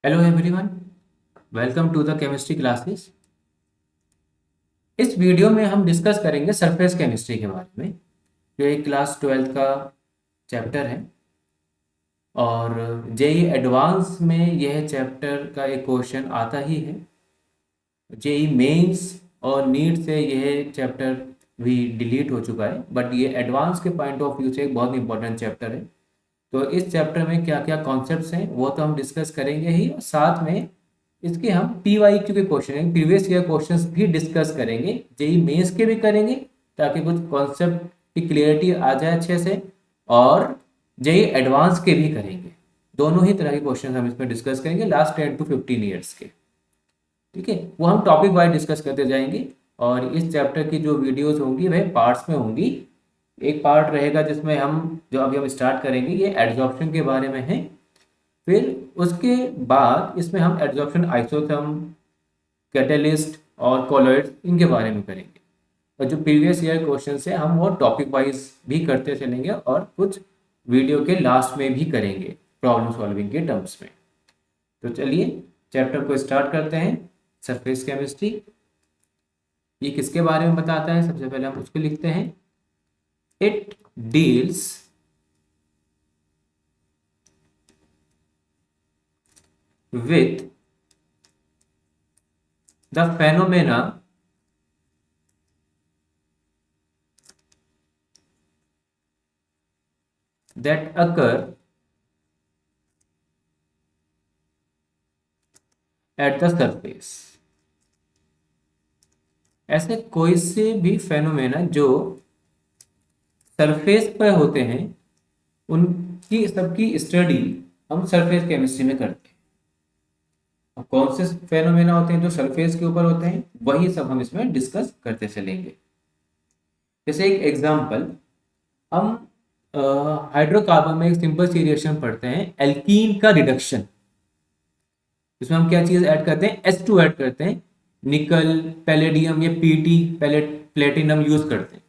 Hello everyone, welcome to the chemistry classes. इस video में हम डिस्कस करेंगे सरफेस केमिस्ट्री के बारे में, जो एक क्लास 12th का चैप्टर है। और जेई एडवांस में यह चैप्टर का एक क्वेश्चन आता ही है। जेई मेंस और नीट से यह चैप्टर भी डिलीट हो चुका है, बट ये एडवांस के पॉइंट ऑफ व्यू से एक बहुत इंपॉर्टेंट चैप्टर है। तो इस चैप्टर में क्या क्या कॉन्सेप्ट्स हैं वो तो हम डिस्कस करेंगे ही, और साथ में इसके हम पीवाईक्यू के क्वेश्चन हैं, प्रीवियस ईयर क्वेश्चंस भी डिस्कस करेंगे, जेई मेंस के भी करेंगे, ताकि कुछ कॉन्सेप्ट की क्लियरिटी आ जाए अच्छे से। और जेई एडवांस के भी करेंगे। दोनों ही तरह के क्वेश्चन हम इसमें डिस्कस करेंगे लास्ट 10 to 15 ईयर्स के। ठीक है, वो हम टॉपिक वाइज डिस्कस करते जाएंगे। और इस चैप्टर की जो वीडियोस होंगी वह पार्ट्स में होंगी। एक पार्ट रहेगा जिसमें हम जो अभी हम स्टार्ट करेंगे ये एड्जॉर्प्शन के बारे में है। फिर उसके बाद इसमें हम एड्जॉर्प्शन, आइसोथर्म, कैटेलिस्ट और कॉलॉइड्स इनके बारे में करेंगे। और जो प्रीवियस ईयर क्वेश्चन है हम वो टॉपिक वाइज भी करते चलेंगे, और कुछ वीडियो के लास्ट में भी करेंगे प्रॉब्लम सॉल्विंग के टर्म्स में। तो चलिए चैप्टर को स्टार्ट करते हैं। सरफेस केमिस्ट्री ये किसके बारे में बताता है, सबसे पहले हम उसको लिखते हैं। It deals with the phenomena that occur at the surface। ऐसे कोई से भी फेनोमेना जो सरफेस पर होते हैं उनकी सबकी स्टडी हम सरफेस केमिस्ट्री में करते हैं। अब कौन से फेनोमेना होते हैं जो सरफेस के ऊपर होते हैं, वही सब हम इसमें डिस्कस करते चलेंगे। जैसे एक एग्जांपल, हम हाइड्रोकार्बन में एक सिंपल सी रिएक्शन पढ़ते हैं, एल्कीन का रिडक्शन। इसमें हम क्या चीज ऐड करते हैं, H2 ऐड करते हैं, निकल, पैलेडियम या पीटी, प्लेटिनम यूज करते हैं।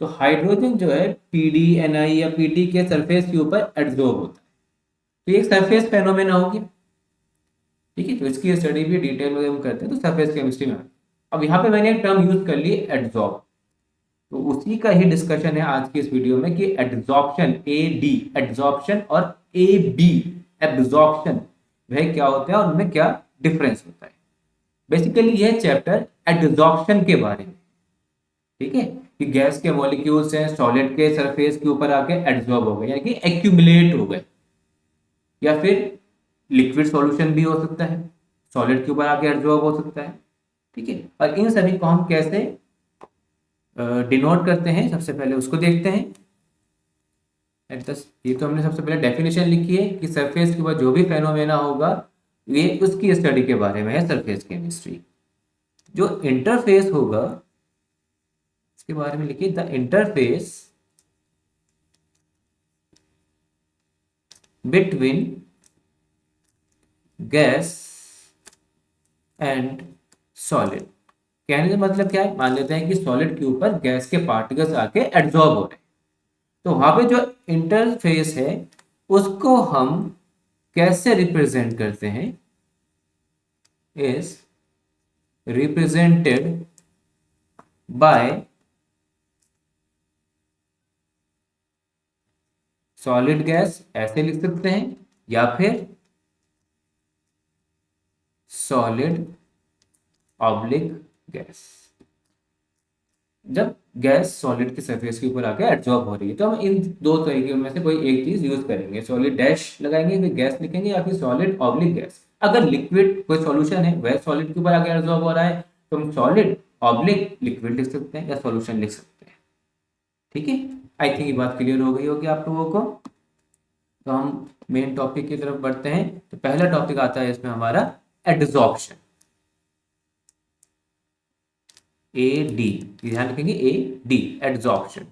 तो हाइड्रोजन जो है PdNi या पीटी के सरफेस के ऊपर एड्सॉर्ब होता है। तो ये एक सरफेस फेनोमेना होगी। ठीक है, तो इसकी स्टडी भी डिटेल में हम करते हैं तो सरफेस केमिस्ट्री में। अब यहाँ पे मैंने एक टर्म यूज कर ली, एड्सॉर्ब। तो उसी का ही डिस्कशन है आज की इस वीडियो में कि एड्सॉर्प्शन, AD एड्सॉर्प्शन और AB एब्जॉर्प्शन, वह क्या होता है और उनमें क्या डिफरेंस होता है। बेसिकली यह चैप्टर एड्सॉर्प्शन के बारे में। ठीक है, कि गैस के मॉलिक्यूल्स हैं सॉलिड के सरफेस के ऊपर आके एड्सॉर्ब हो गए, यानी कि एक्यूमुलेट हो गए, या फिर लिक्विड सॉल्यूशन भी हो सकता है, सॉलिड के ऊपर आके एड्सॉर्ब हो सकता है। ठीक है, और इन सभी को हम कैसे डिनोट करते हैं, सबसे पहले उसको देखते हैं। ये तो हमने सबसे पहले डेफिनेशन लिखी है कि सरफेस के ऊपर जो भी फेनोमेना होगा ये उसकी स्टडी के बारे में है सरफेस केमिस्ट्री। जो इंटरफेस होगा इसके बारे में लिखिए, the interface between gas and solid. कहने का मतलब क्या है, मान लेते हैं कि सॉलिड के ऊपर गैस के पार्टिकल्स आके एब्जॉर्ब हो रहे हैं। तो वहां पे जो इंटरफेस है उसको हम कैसे रिप्रेजेंट करते हैं, is represented by solid gas, ऐसे लिख सकते हैं, या फिर सॉलिड ऑब्लिक गैस। जब गैस सॉलिड के सरफेस के ऊपर आके एब्जॉर्ब हो रही है तो हम इन दो तरीके में से कोई एक चीज यूज करेंगे, सॉलिड डैश लगाएंगे फिर गैस लिखेंगे, या फिर सॉलिड ऑब्लिक गैस। अगर लिक्विड कोई सॉल्यूशन है वह सॉलिड के ऊपर आके एब्जॉर्ब हो रहा है तो हम सॉलिड ऑब्लिक लिक्विड लिख सकते हैं या सॉल्यूशन लिख सकते हैं। ठीक है, आई थिंक ये बात क्लियर हो गई होगी आप लोगों को। तो हम मेन टॉपिक की तरफ बढ़ते हैं। तो पहला टॉपिक आता है इसमें हमारा एड्सॉर्प्शन, AD, ध्यान रखेंगे, AD एड्सॉर्प्शन।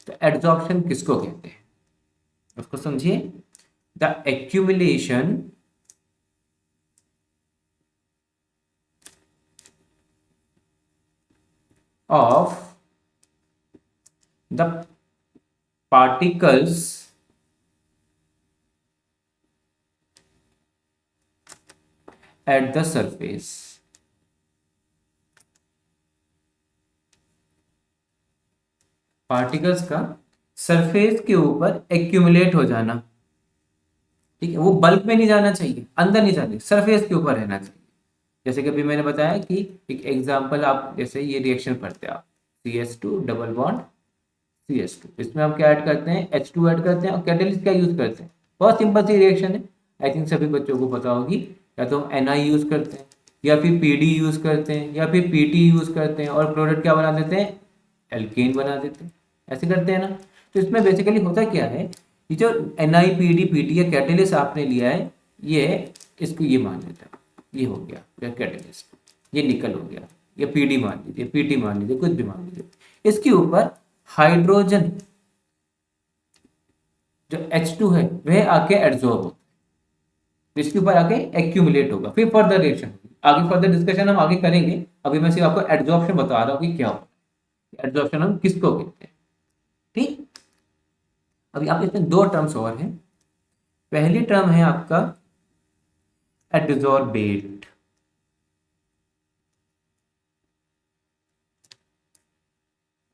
तो एड्सॉर्प्शन किसको कहते हैं उसको समझिए। The accumulation of the particles at the surface. Particles का सरफेस के ऊपर एक्यूमुलेट हो जाना, ठीक है, वो बल्क में नहीं जाना चाहिए, अंदर नहीं जाना, सरफेस के ऊपर रहना चाहिए। जैसे कि अभी मैंने बताया कि एक एग्जांपल, आप जैसे ये रिएक्शन करते हैं आप, CH2 डबल बॉन्ड CH2, इसमें हम क्या ऐड करते हैं, H2 ऐड करते हैं, और कैटलिस्ट क्या यूज करते हैं, बहुत सिंपल सी रिएक्शन है, आई थिंक सभी बच्चों को पता होगी। या तो हम Na यूज करते हैं, या फिर Pd यूज करते हैं, या फिर Pt यूज करते हैं, और प्रोडक्ट क्या बना देते हैं, एल्केन बना देते हैं, ऐसे करते हैं ना। तो इसमें बेसिकली होता क्या है, ये जो NiPd/Pt या कैटलिस्ट आपने लिया है, ये इसको ये मान लेते हैं, ये हो गया कैटलिस्ट, ये निकल हो गया, या Pd मान लीजिए, Pt मान लीजिए, कुछ भी मान लीजिए। इसके ऊपर हाइड्रोजन जो H2 है वह आके एड्सॉर्ब होता है, इसके ऊपर आके एक्यूमुलेट होगा, फिर फर्दर रिएक्शन होगी, आगे फर्दर डिस्कशन हम आगे करेंगे। अभी मैं सिर्फ आपको एड्सॉर्प्शन बता रहा हूँ कि क्या होता है, एड्सॉर्प्शन हम किसको कहते हैं, ठीक। अभी आप इसमें दो टर्म्स और हैं। पहली टर्म है आपका एडजॉर्बेट,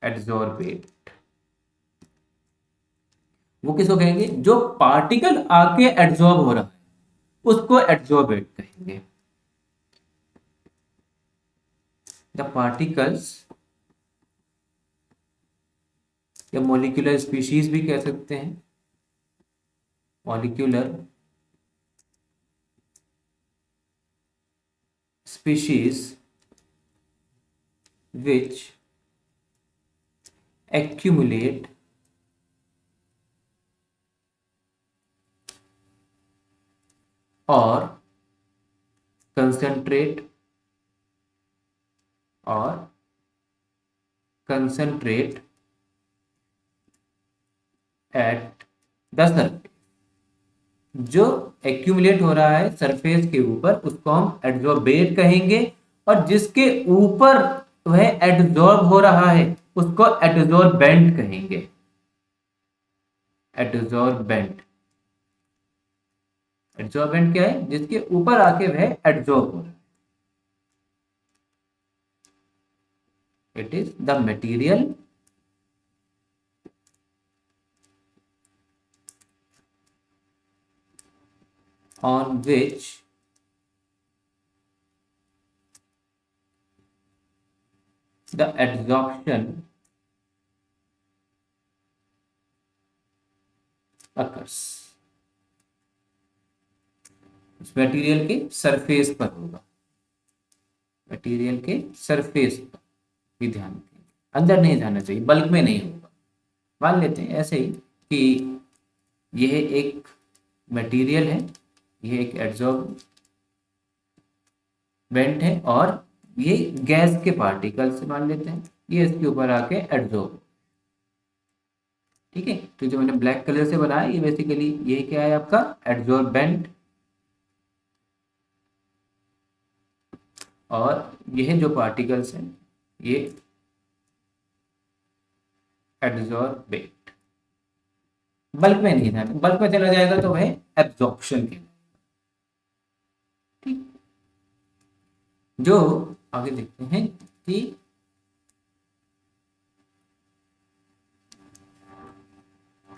एडजॉर्बेट वो किसको कहेंगे, जो पार्टिकल आके एड्सॉर्ब हो रहा है उसको एडजॉर्बेट कहेंगे। द पार्टिकल्स, या मॉलिक्यूलर स्पीशीज भी कह सकते हैं, molecular species which accumulate or concentrate at the surface। जो एक्यूमुलेट हो रहा है सरफेस के ऊपर उसको हम एड्सॉर्बेट कहेंगे, और जिसके ऊपर वह एड्सॉर्ब हो रहा है उसको एड्सॉर्बेंट कहेंगे, एड्सॉर्बेंट। एड्सॉर्बेंट क्या है, जिसके ऊपर आके वह एड्सॉर्ब हो रहा है। It is the material on which the adsorption occurs। उस मटेरियल के सरफेस पर होगा, मटेरियल के सरफेस पर भी ध्यान रखेंगे, अंदर नहीं जाना चाहिए, बल्क में नहीं होगा। मान लेते हैं ऐसे ही कि यह एक मटेरियल है, यह एक एड्सॉर्बेंट है, और ये गैस के पार्टिकल से मान लेते हैं, ये इसके ऊपर आके एड्सॉर्ब, ठीक है। तो जो मैंने ब्लैक कलर से बनाया ये बेसिकली ये क्या है आपका एड्सॉर्बेंट, और यह जो पार्टिकल्स हैं ये एड्सॉर्बेट। बल्क में नहीं जाना, बल्क में चला जाएगा तो वह एब्जॉर्प्शन के, ठीक। जो आगे देखते हैं कि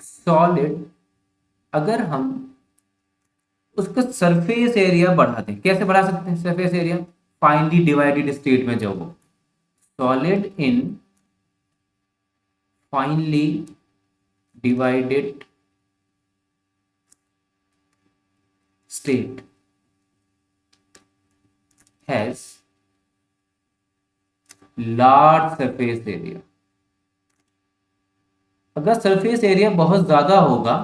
सॉलिड, अगर हम उसका सरफेस एरिया बढ़ा दें, कैसे बढ़ा सकते हैं surface area, finally divided state में जब हो, solid in finally divided state has large surface area. अगर सरफेस एरिया बहुत ज्यादा होगा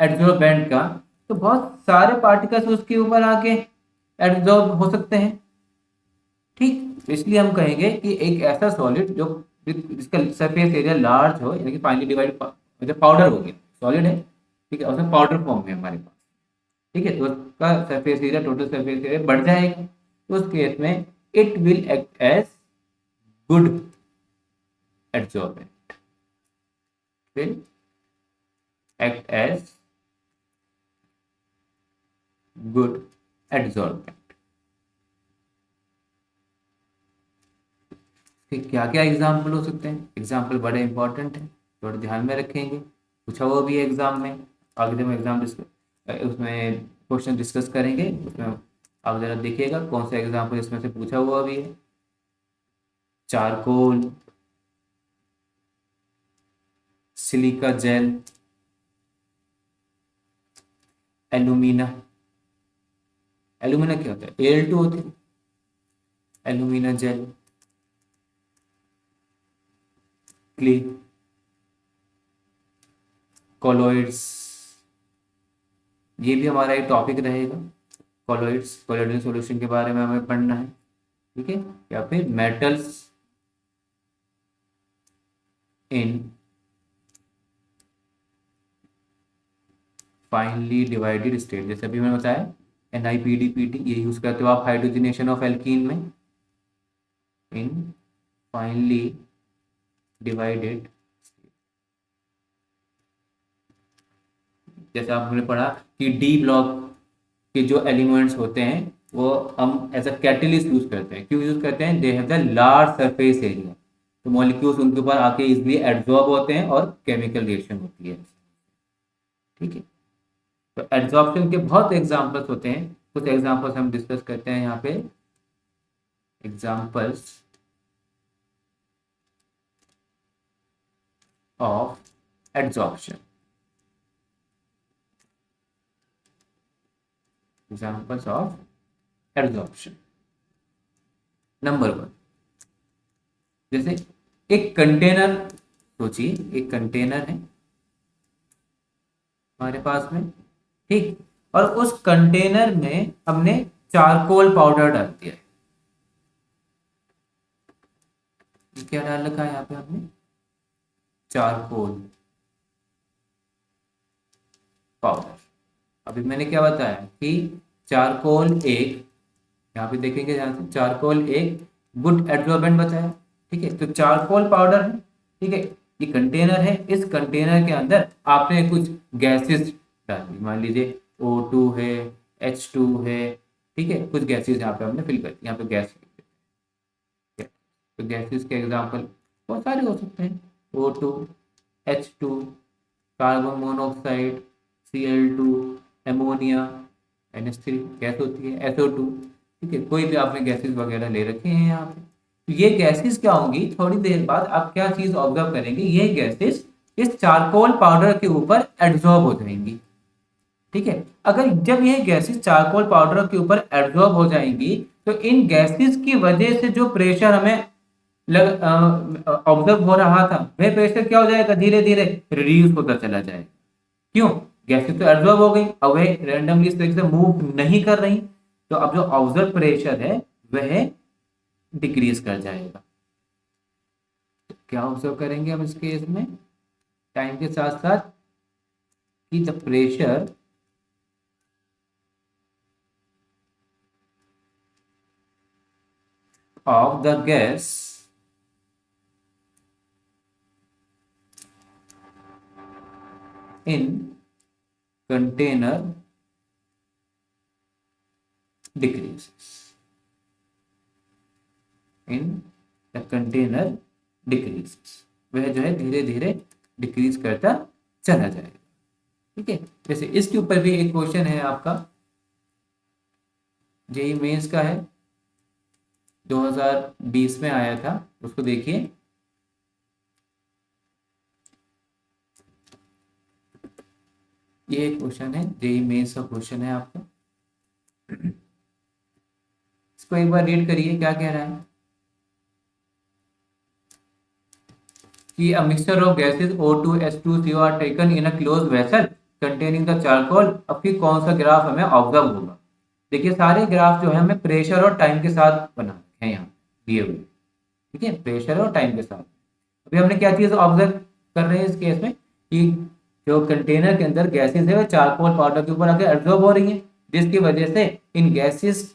एड्सॉर्बेंट का, तो बहुत सारे पार्टिकल्स उसके ऊपर आके एड्सॉर्ब हो सकते हैं, ठीक। इसलिए हम कहेंगे कि एक ऐसा सॉलिड जो जिसका सरफेस एरिया लार्ज हो, यानी कि फाइनली डिवाइड, मतलब पाउडर हो गया, सॉलिड है, ठीक है, उसमें पाउडर फॉर्म में हमारे पास, ठीक है, तो उसका surface area, total surface area बढ़ जाएगा। तो उस केस में it will act as good adsorbent, will act as good adsorbent. फिर क्या क्या एग्जाम्पल हो सकते हैं, एग्जाम्पल बड़े इंपॉर्टेंट हैं, थोड़ा ध्यान में रखेंगे, पूछा हुआ भी है एग्जाम में। आगे जब एग्जाम उसमें क्वेश्चन डिस्कस करेंगे, उसमें आप जरा देखिएगा कौन सा एग्जाम्पल इसमें से पूछा हुआ भी है। Charcoal, silica gel, alumina. Alumina क्या होता है, Al2 होती है, एल्यूमिना जेल, क्ले, कॉलोइड्स, ये भी हमारा एक टॉपिक रहेगा। कॉलोइड्स, कॉलोइडल सॉल्यूशन के बारे में हमें पढ़ना है, ठीक है। या फिर metals in finally divided state, जैसे अभी मैंने बताया NiPDPT, ये यूज करते हो आप हाइड्रोजनेशन ऑफ एल्कीन में, इन फाइनली डिवाइडेड। जैसे आपने पढ़ा कि डी ब्लॉक के जो एलिमेंट्स होते हैं वो हम एज अ कैटलिस्ट यूज करते हैं। क्यों यूज करते हैं, they have the large surface area, तो मॉलिक्यूल्स उनके ऊपर आके इजिली एब्जॉर्ब होते हैं और केमिकल रिएक्शन होती है, ठीक है। तो एब्जॉर्प्शन के बहुत एग्जांपल्स होते हैं, कुछ एग्जांपल्स हम डिस्कस करते हैं यहाँ पे। Examples of absorption, examples of absorption. Number 1, जैसे एक कंटेनर, सोचिए एक कंटेनर है हमारे पास में, ठीक, और उस कंटेनर में हमने चारकोल पाउडर डाल दिया है। क्या डाल रखा है यहाँ पे हमने, चारकोल पाउडर। अभी मैंने क्या बताया कि चारकोल एक, यहाँ पे देखेंगे ध्यान से, चारकोल एक गुड एब्जॉर्बेंट बताया, ठीक है। तो चारकोल पाउडर है, ठीक है, ये कंटेनर है, इस कंटेनर के अंदर आपने कुछ गैसेस डाल दी, मान लीजिए O2 है, H2 है, ठीक है, कुछ गैसेस यहाँ पे हमने फिल कर दी, यहाँ पे गैस। तो गैसेस के एग्जांपल बहुत सारे हो सकते हैं, O2, H2, carbon monoxide, Cl2, ammonia, NH3 gas होती है, SO2, ठीक है, कोई भी आपने गैसेस वगैरह ले रखे हैं यहाँ पे। तो ये गैसेस क्या होंगी, थोड़ी देर बाद आप क्या चीज ऑब्जर्व करेंगे, ये गैसेस इस चारकोल पाउडर के ऊपर एब्जॉर्ब हो जाएंगी, ठीक है। अगर जब ये गैसेस चारकोल पाउडर के ऊपर एब्जॉर्ब हो जाएंगी, तो इन गैसेस की वजह से जो प्रेशर हमें ऑब्जर्व हो रहा था, वह प्रेशर क्या हो जाएगा, धीरे धीरे रिड्यूस होता चला जाएगा। क्यों, गैसेस तो एब्जॉर्ब हो गई, अब वह रैंडमली इस तरीके से मूव नहीं कर रही, तो अब जो ऑब्जर्व प्रेशर है वह डिक्रीज कर जाएगा। तो क्या ऑब्जर्व करेंगे हम इस केस में, टाइम के साथ साथ, कि the pressure of the gas in container decreases, in the container decreases, वह जो है धीरे धीरे डिक्रीज करता चला जाएगा, ठीक है। जैसे इसके ऊपर भी एक क्वेश्चन है आपका, जेईई मेंस का है, 2020 में आया था, उसको देखिए। ये एक क्वेश्चन है, जेईई मेंस का क्वेश्चन है आपका, इसको एक बार रीड करिए, क्या कह रहा है कि a mixture of gases O2, H2, CO are taken in a closed vessel containing the charcoal। अब फिर कौन सा ग्राफ हमें ऑब्जर्व होगा, देखिए सारे ग्राफ जो है हमें प्रेशर और टाइम के साथ बना है यहाँ दिए हुए, ठीक है, प्रेशर और टाइम के साथ। अभी हमने क्या चीज ऑब्जर्व कर रहे हैं इस केस में, कि जो कंटेनर के अंदर गैसेस है वो चारकोल पाउडर के ऊपर आके एब्जॉर्ब हो रही है, जिसकी वजह से इन गैसेस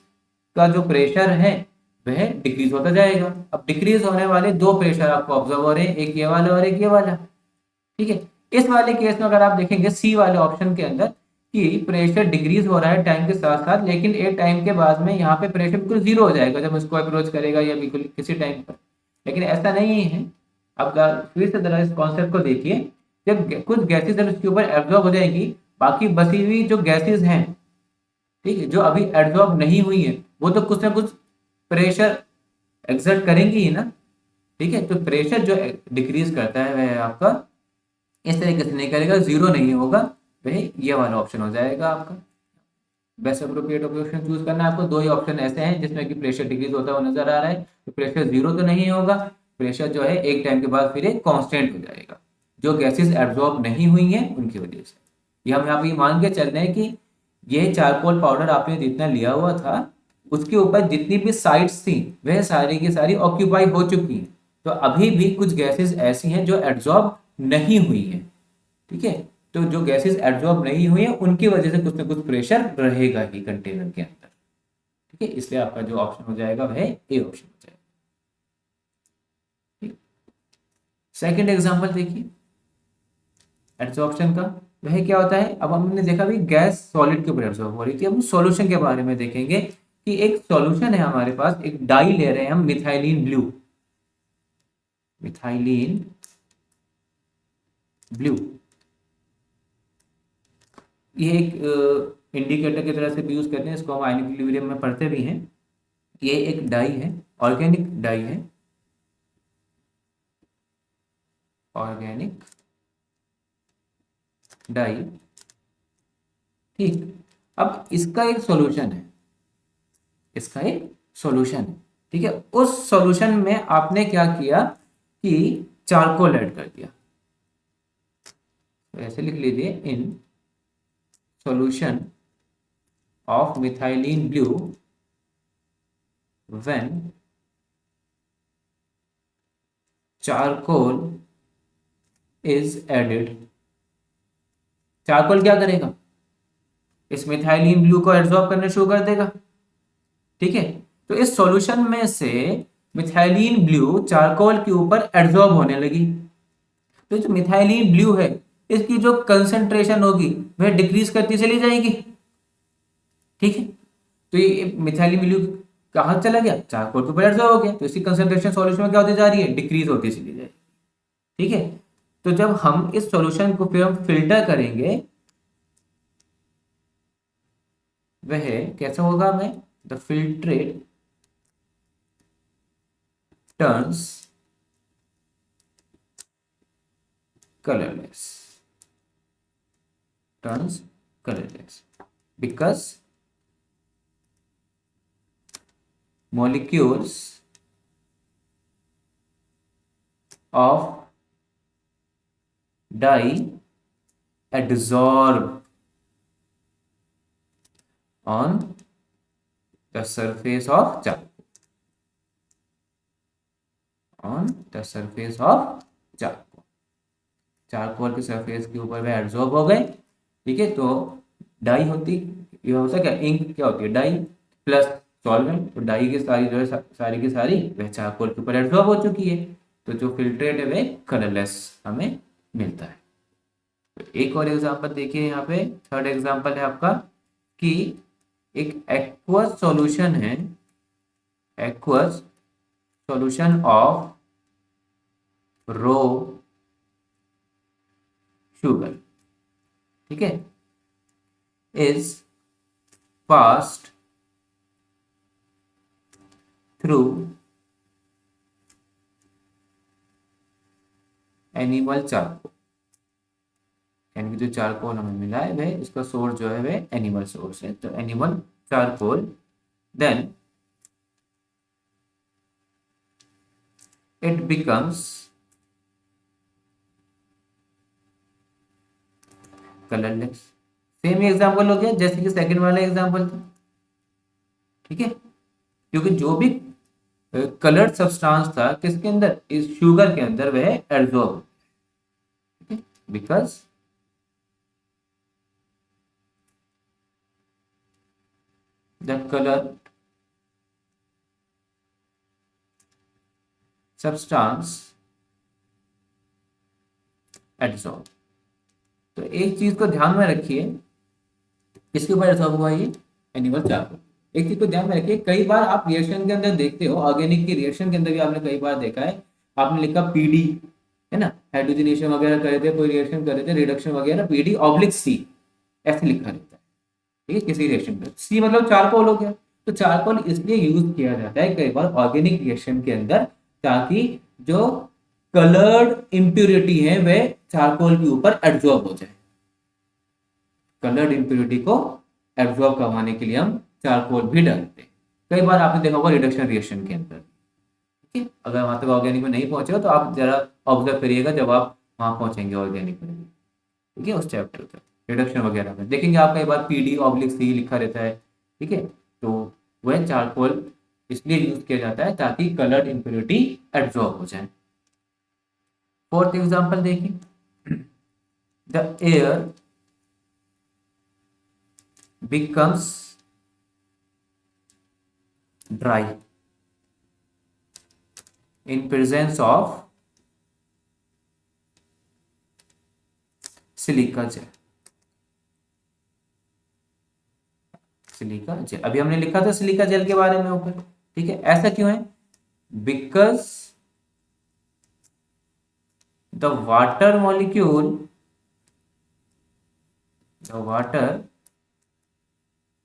का जो प्रेशर है वह डिक्रीज होता जाएगा। अब डिक्रीज होने वाले दो प्रेशर आपको ऑब्जर्व हो रहे हैं, एक ये वाला और एक ये वाला, ठीक है। इस वाले केस में अगर आप देखेंगे सी वाले ऑप्शन के अंदर कि प्रेशर डिक्रीज हो रहा है टाइम के साथ साथ, लेकिन एक टाइम के बाद में यहाँ पे प्रेशर बिल्कुल जीरो हो जाएगा जब इसको अप्रोच करेगा, या बिल्कुल किसी टाइम पर। लेकिन ऐसा नहीं है। अब फिर से जरा इस कॉन्सेप्ट को देखिए, जब कुछ गैसेज उसके ऊपर एब्जॉर्ब हो जाएंगी, बाकी बची हुई जो गैसेज हैं, ठीक है, जो अभी एब्जॉर्ब नहीं हुई है, वो तो कुछ ना कुछ प्रेशर एक्सर्ट करेंगी ही ना। ठीक है, तो प्रेशर जो डिक्रीज करता है वह आपका इस तरीके से नहीं करेगा, जीरो नहीं होगा, वह ये वाला ऑप्शन हो जाएगा आपका। बेस्ट अप्रोप्रिएट ऑप्शन चूज करना है आपको। दो ही ऑप्शन ऐसे हैं जिसमें कि प्रेशर डिक्रीज होता हुआ नजर आ रहा है, तो प्रेशर जीरो तो नहीं होगा, प्रेशर जो है एक टाइम के बाद फिर एक कांस्टेंट हो जाएगा, जो गैसेस एब्जॉर्ब नहीं हुई हैं उनकी वजह से। ये हम यहाँ पे मान के चल रहे हैं कि ये चारकोल पाउडर आपने जितना लिया हुआ था, उसके ऊपर जितनी भी साइट्स थी वह सारी की सारी ऑक्यूपाई हो चुकी हैं, तो अभी भी कुछ गैसेस ऐसी हैं जो एब्जॉर्ब नहीं हुई हैं। ठीक है, तो जो गैसेस एब्जॉर्ब नहीं हुई है उनकी वजह से कुछ ना कुछ प्रेशर रहेगा ही कंटेनर के अंदर। ठीक है, इसलिए आपका जो ऑप्शन हो जाएगा वह ए ऑप्शन हो जाएगा। ठीक, सेकंड एग्जांपल देखिए एब्जॉर्प्शन का। वह क्या होता है, अब हमने देखा भी गैस सॉलिड के ऊपर एब्जॉर्ब हो रही थी, अब हम सॉल्यूशन के बारे में देखेंगे कि एक सॉल्यूशन है हमारे पास, एक डाई ले रहे हैं हम मिथाइलिन ब्लू, मिथाइलिन ब्लू। ये एक इंडिकेटर की तरह से भी यूज करते हैं इसको, हम आयनिक इक्विलिब्रियम में पढ़ते भी हैं। ये एक डाई है, ऑर्गेनिक डाई है, ऑर्गेनिक डाई। ठीक, अब इसका एक सॉल्यूशन है, इसका एक सॉल्यूशन है। ठीक है, उस सॉल्यूशन में आपने क्या किया कि चारकोल ऐड कर दिया, तो ऐसे लिख लीजिए in solution of methylene blue when charcoal is added. Charcoal क्या करेगा, इस मिथाइलिन ब्लू को एब्जॉर्ब करना शुरू कर देगा। ठीक है, तो इस सॉल्यूशन में से मिथाइलिन ब्लू चारकोल के ऊपर एब्जॉर्ब होने लगी, तो जो मिथाइलिन ब्लू है इसकी जो कंसंट्रेशन होगी वह डिक्रीज करती चली जाएगी। ठीक है, तो ये मिथाइलिन ब्लू कहाँ चला गया, चारकोल के ऊपर एब्जॉर्ब हो गया, तो इसकी कंसंट्रेशन सॉल्यूशन में क्या होती जा रही है, डिक्रीज होती चली जाएगी। ठीक है, तो जब हम इस सॉल्यूशन को फिर हम फिल्टर करेंगे, वह कैसा होगा, हमें the filtrate turns colorless, turns colorless because molecules of dye adsorb on the surface of charcoal, on the surface of charcoal, charcoal के सरफेस के ऊपर वह एब्जॉर्ब हो गए। ठीक है, तो डाई होती, ये होता क्या, इंक क्या होती है, डाई प्लस सॉल्वेंट, तो डाई की सारी जो है सारी की सारी वह चारकोल के ऊपर एब्जॉर्ब हो चुकी है, तो जो फिल्ट्रेट है वह कलरलेस हमें मिलता है। तो एक और एग्जांपल देखिए यहाँ पे, थर्ड एग्जांपल है आपका कि एक एक्वस सॉल्यूशन है, aqueous solution of raw sugar, ठीक है, is passed through animal charcoal, यानी कि जो चारकोल हमें मिला है वह इसका सोर्स जो है वह एनिमल सोर्स है, तो animal charcoal, then it becomes colourless. Same example हो गया जैसे कि सेकंड वाला एग्जांपल था। ठीक है, क्योंकि जो भी कलर्ड सब्सटेंस था किसके अंदर, इस शुगर के अंदर वह एब्जॉर्ब, ठीक है, because the colour substance absorb. तो एक चीज को ध्यान में रखिए, किसके ऊपर एब्जॉर्ब हुआ, ये एनिमल चारकोल। एक चीज को ध्यान में रखिए, कई बार आप रिएक्शन के अंदर देखते हो, ऑर्गेनिक की रिएक्शन के अंदर भी आपने कई बार देखा है, आपने लिखा पीडी, है ना, हाइड्रोजनेशन वगैरह कर रहे थे, कोई रिएक्शन कर रहे थे, रिडक्शन वगैरह, पीडी ऑब्लिक सी, ऐसे लिखा रहता है, ठीक है, किसी रिएक्शन में सी मतलब चारकोल हो गया। तो चारकोल इसलिए यूज किया जाता है कई बार ऑर्गेनिक रिएक्शन के अंदर, ताकि जो कलर्ड इम्प्योरिटी है वह चारकोल के ऊपर एब्जॉर्ब हो जाए। कलर्ड इम्प्योरिटी को एब्जॉर्ब करवाने के लिए हम चारकोल भी डालते हैं। कई बार आपने देखा होगा रिडक्शन रिएक्शन के अंदर, ठीक है, अगर वहां तक ऑर्गेनिक में नहीं पहुंचे हो तो आप जरा ऑब्जर्व करिएगा जब आप वहां पहुंचेंगे ऑर्गेनिक में, ठीक है, उस चैप्टर तक रिडक्शन वगैरह में देखेंगे आप कई बार पीडी ऑब्लिक सी लिखा रहता है, ठीक है। तो वह चारकोल इसलिए यूज किया जाता है ताकि कलर्ड इम्प्योरिटी एब्जॉर्ब हो जाए। फोर्थ एग्जांपल देखिए, the air becomes dry in presence of silica gel. Silica gel अभी हमने लिखा था सिलिका जेल के बारे में ऊपर, ठीक है, ऐसा क्यों है? Because the water molecule, the water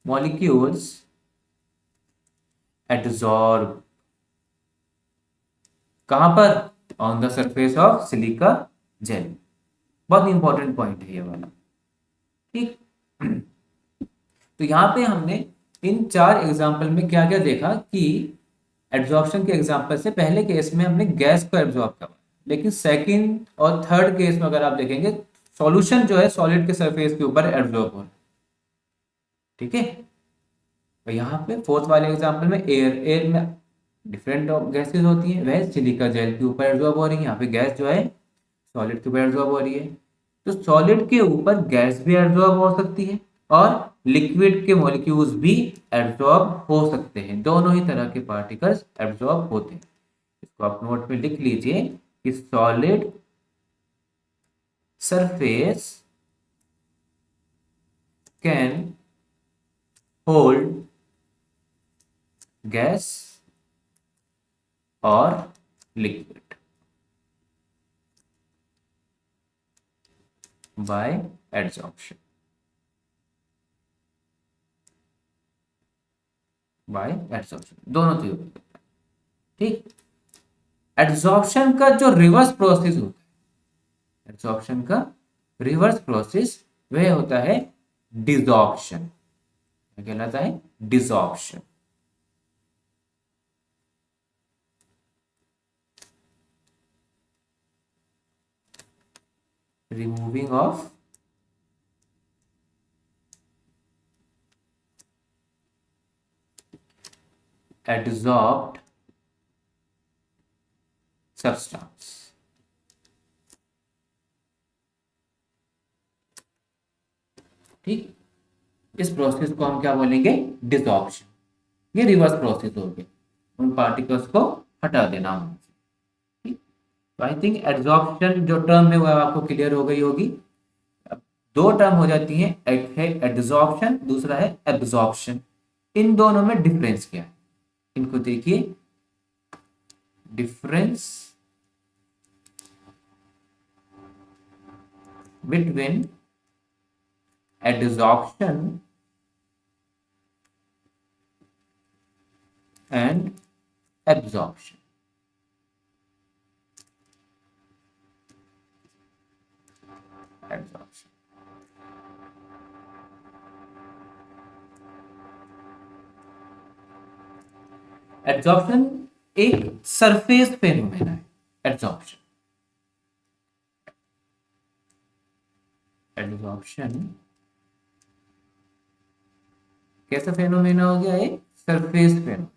molecules absorb, कहां पर? On the surface of silica gel. बहुत इंपॉर्टेंट पॉइंट है ये वाला, ठीक। तो यहां पे हमने इन चार एग्जाम्पल में क्या क्या देखा कि एब्जॉर्प्शन के एग्जाम्पल से पहले केस में हमने गैस को एब्जॉर्ब करा, लेकिन सेकंड और थर्ड केस में अगर आप देखेंगे सॉल्यूशन जो है सॉलिड के सरफेस के ऊपर एब्जॉर्ब हो रहा है, ठीक है। और यहाँ पे फोर्थ वाले एग्जाम्पल में एयर, एयर में डिफरेंट गैसेज होती है, वह सिलिका जेल के ऊपर एब्जॉर्ब हो रही है, यहाँ पे गैस जो है सॉलिड के ऊपर एब्जॉर्ब हो रही है। तो सॉलिड के ऊपर गैस भी एब्जॉर्ब हो सकती है और लिक्विड के मॉलिक्यूल्स भी एब्जॉर्ब हो सकते हैं, दोनों ही तरह के पार्टिकल्स एब्जॉर्ब होते हैं। इसको आप नोट में लिख लीजिए कि solid surface can hold gas और liquid by adsorption, by adsorption दोनों चीजों में, ठीक। एडजॉर्प्शन का जो रिवर्स प्रोसेस होता है, एडजॉर्प्शन का रिवर्स प्रोसेस वह होता है डिसॉर्प्शन। क्या कहलाता है? Desorption. Removing of adsorbed substance, ठीक। इस प्रोसेस को हम क्या बोलेंगे? डिसॉर्प्शन। ये रिवर्स प्रोसेस हो गया, उन पार्टिकल्स को हटा देना हमसे, ठीक। तो आई थिंक एडसॉर्प्शन जो टर्म है वो आपको क्लियर हो गई होगी। अब दो टर्म हो जाती हैं, एक है एडसॉर्प्शन, दूसरा है एब्जॉर्प्शन। इन दोनों में डिफरेंस क्या है इनको देखिए। Difference between adsorption and absorption। Absorption, absorption एक सरफेस फेनोमेना है। एब्जॉर्प्शन, एब्जॉर्प्शन कैसा फेनोमेना हो गया? एक सरफेस फेनोमेना,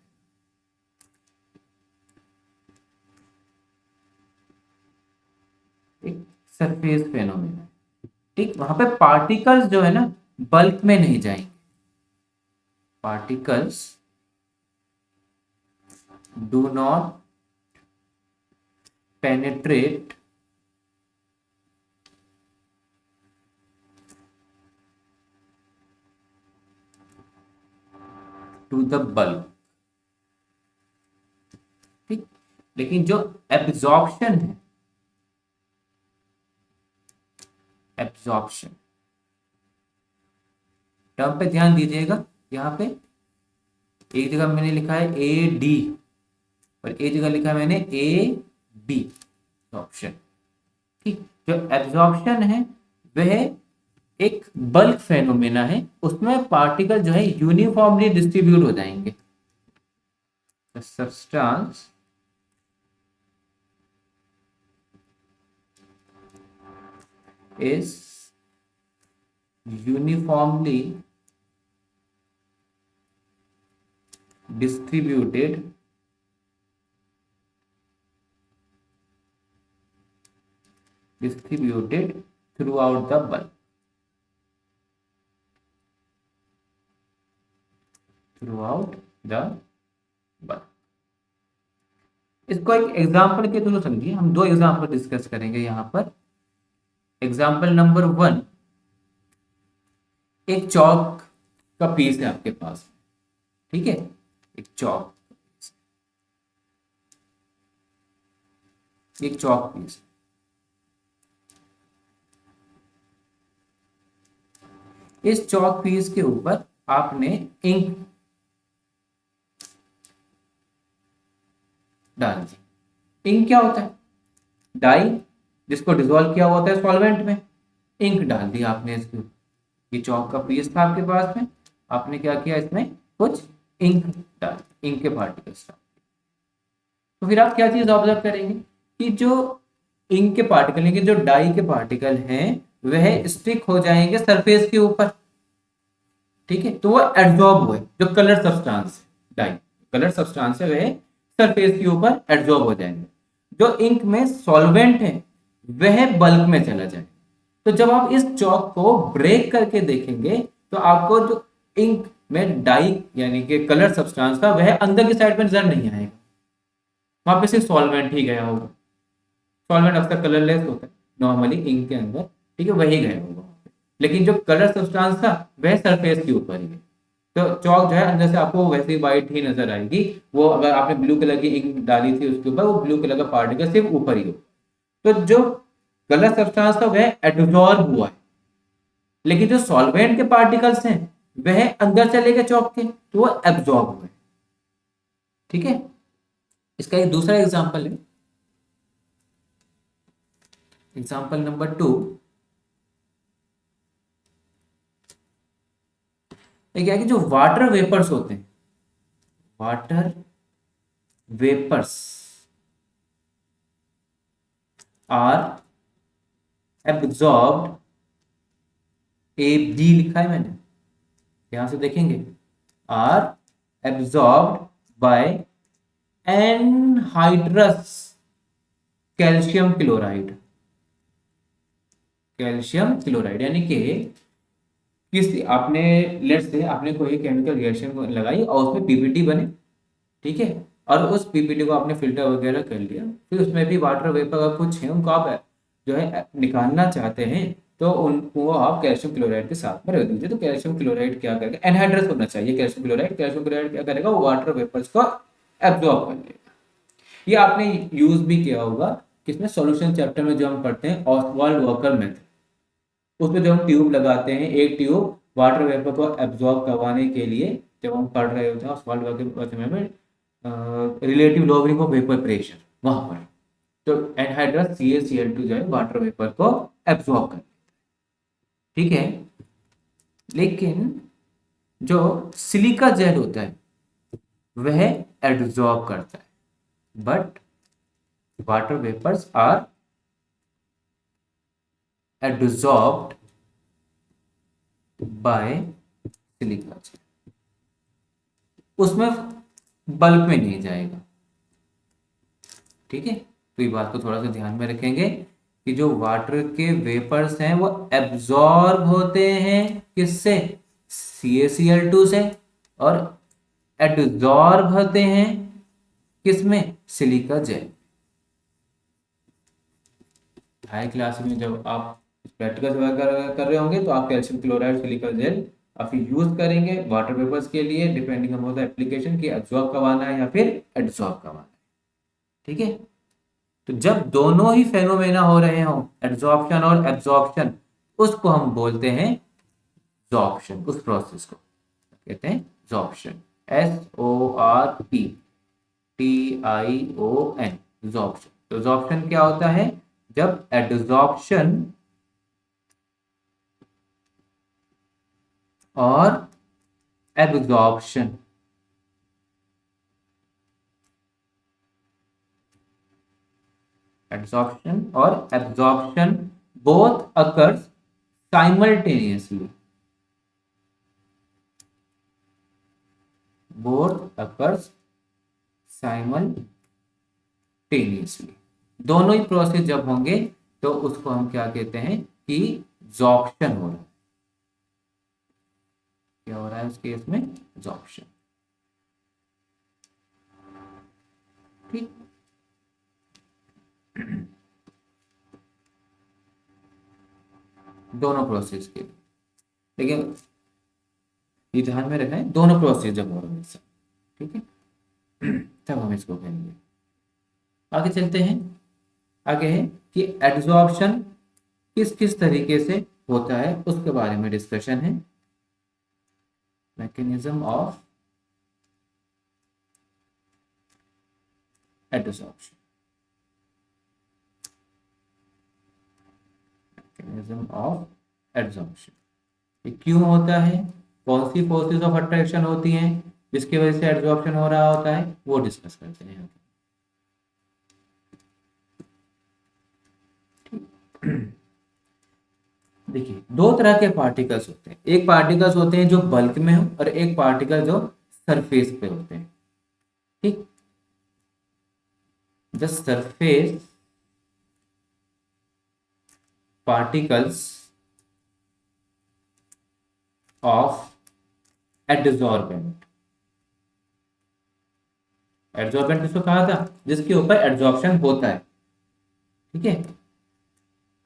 एक सरफेस फेनोमेना, ठीक। वहां पे पार्टिकल्स जो है ना बल्क में नहीं जाएंगे, particles do not penetrate to the bulb. ठीक, लेकिन जो एब्जॉर्प्शन है, एब्जॉर्प्शन टर्म पे ध्यान दीजिएगा। यहाँ पे एक जगह मैंने लिखा है ए डी और एक जगह लिखा है मैंने ए बी ऑप्शन। ठीक, जो एब्जॉर्प्शन है वह एक बल्क फेनोमेना है, उसमें पार्टिकल जो है यूनिफॉर्मली डिस्ट्रीब्यूट हो जाएंगे। Substance is uniformly distributed throughout the bulb, इसको एक एग्जाम्पल के थ्रू समझिए। हम दो एग्जाम्पल डिस्कस करेंगे यहाँ पर। एग्जाम्पल नंबर 1, एक चौक का पीस है आपके पास, ठीक है, एक चौक पीस। इस चौक पीस के ऊपर आपने इंक डाल दी। इंक क्या होता है? डाई, जिसको डिसॉल्व किया होता है सॉल्वेंट में। इंक डाल दी आपने इसके ऊपर। ये चौक का पीस था आपके पास में, आपने क्या किया, इसमें कुछ इंक डाल, इंक के पार्टिकल्स डाल। तो फिर आप क्या चीज ऑब्जर्व करेंगे कि जो इंक के पार्टिकल है, कि जो डाई के पार्टिकल हैं वह स्टिक हो जाएंगे सरफेस के ऊपर। ठीक है, तो वो एब्जॉर्ब हुए, जो colour substance die colour substance है वह सरफेस के ऊपर एब्जॉर्ब हो जाएंगे। जो इंक में सॉल्वेंट है वह बल्क में चला जाए। तो जब आप इस चौक को ब्रेक करके देखेंगे तो आपको जो इंक में डाई यानी कि कलर सब्सटेंस था वह अंदर की साइड में नजर नहीं आएगा, वहां पे सिर्फ सॉल्वेंट ही गया होगा। सॉल्वेंट अक्सर कलरलेस होता है नॉर्मली इंक के अंदर, ठीक है, वही गया होगा। लेकिन जो कलर सब्सटेंस था वह सरफेस के ऊपर ही है। तो चौक जो है अंदर से आपको वैसे ही व्हाइट ही नजर आएगी। वो अगर आपने ब्लू कलर की इंक डाली थी उसके ऊपर, वो ब्लू कलर का पार्टिकल सिर्फ ऊपर ही हो। तो जो कलर सब्सटेंस था वह एब्जॉर्ब हुआ है, लेकिन जो सॉल्वेंट के पार्टिकल्स हैं वह अंदर चले गए चौक के, तो वो एब्जॉर्ब हुए। ठीक है, इसका एक दूसरा एग्जांपल है, एग्जांपल नंबर 2। क्या है कि जो वाटर वेपर्स होते हैं, water vapours are absorbed, A B लिखा है मैंने, यहां से देखेंगे, are absorbed by anhydrous calcium chloride. Calcium chloride यानी कि किसी आपने लेट्स से आपने कोई केमिकल रिएक्शन लगाई और उसमें पीपीटी बने, ठीक है, और उस पीपीटी को आपने फिल्टर वगैरह कर लिया, फिर उसमें भी वाटर वेपर का कुछ है उनको आप जो है निकालना चाहते हैं, तो उनको आप कैल्शियम क्लोराइड के साथ में रख दीजिए। तो कैल्शियम क्लोराइड क्या करेगा, एनहाइड्रस होना चाहिए कैल्शियम क्लोराइड। कैल्शियम क्लोराइड क्या करेगा, वो वाटर वेपर्स को एब्जॉर्ब कर लेगा। ये आपने यूज भी किया होगा किसमें, सॉल्यूशन चैप्टर में जो हम पढ़ते हैं ऑसवाल्ड वॉकर मेथड, उसमें जो हम ट्यूब लगाते हैं, एक ट्यूब वाटर वेपर को एब्जॉर्ब करवाने के लिए, जब हम पढ़ रहे होते हैं ऑसवाल्ड वॉकर में relative lowering of vapour pressure, वहां पर तो एनहाइड्रस CaCl2 जो है वाटर वेपर को एब्जॉर्ब कर, ठीक है। लेकिन जो सिलिका जेल होता है वह एब्जॉर्ब करता है, but water vapours are absorbed by silica gel, उसमें बल्क में नहीं जाएगा। ठीक है, तो ये बात को थोड़ा सा ध्यान में रखेंगे कि जो वाटर के वेपर्स हैं वो एब्जॉर्ब होते हैं किससे, CaCl2 से, और एब्जॉर्ब होते हैं किसमें, सिलिका जेल। हाई क्लास में जब आप प्रैक्टिकल वगैरह कर रहे होंगे तो आप कैल्शियम क्लोराइड सिलिका जेल और फिर यूज करेंगे वाटर वेपर्स के लिए, डिपेंडिंग अपॉन द एप्लीकेशन, कि एब्जॉर्ब करवाना है या फिर एडसॉर्ब करवाना है। ठीक है, तो जब दोनों ही फेनोमेना हो रहे हो, एड्सॉर्प्शन और एब्जॉर्प्शन, उसको हम बोलते हैं जॉर्प्शन। उस प्रोसेस को कहते हैं जॉर्प्शन। SORPTION, जॉर्प्शन। तो जॉर्प्शन क्या होता है? जब एडसॉर्प्शन और एब्जॉर्प्शन both occurs simultaneously, दोनों ही प्रोसेस जब होंगे तो उसको हम क्या कहते हैं कि जॉर्प्शन हो रहा है। क्या हो रहा है उस केस में? जॉर्प्शन। ठीक, दोनों प्रोसेस के लिए, लेकिन ये ध्यान में रखना है दोनों प्रोसेस जब हो रहे हैं। ठीक है, तब हम इसको कहेंगे। आगे चलते हैं। आगे है कि एड्सॉर्प्शन किस किस तरीके से होता है, उसके बारे में डिस्कशन है। Mechanism of adsorption, mechanism of adsorption, ये क्यों होता है, कौन सी फोर्सेस ऑफ अट्रैक्शन होती हैं जिसकी वजह से एड्सॉर्प्शन हो रहा होता है, वो डिस्कस करते हैं। देखिए, दो तरह के पार्टिकल्स होते हैं। एक पार्टिकल्स होते हैं जो बल्क में हो, और एक पार्टिकल जो सरफेस पे होते हैं। ठीक, द सरफेस पार्टिकल्स ऑफ एडसॉर्बेंट, एडसॉर्बेंट किसको कहा था? जिसके ऊपर एडसॉर्प्शन होता है। ठीक है,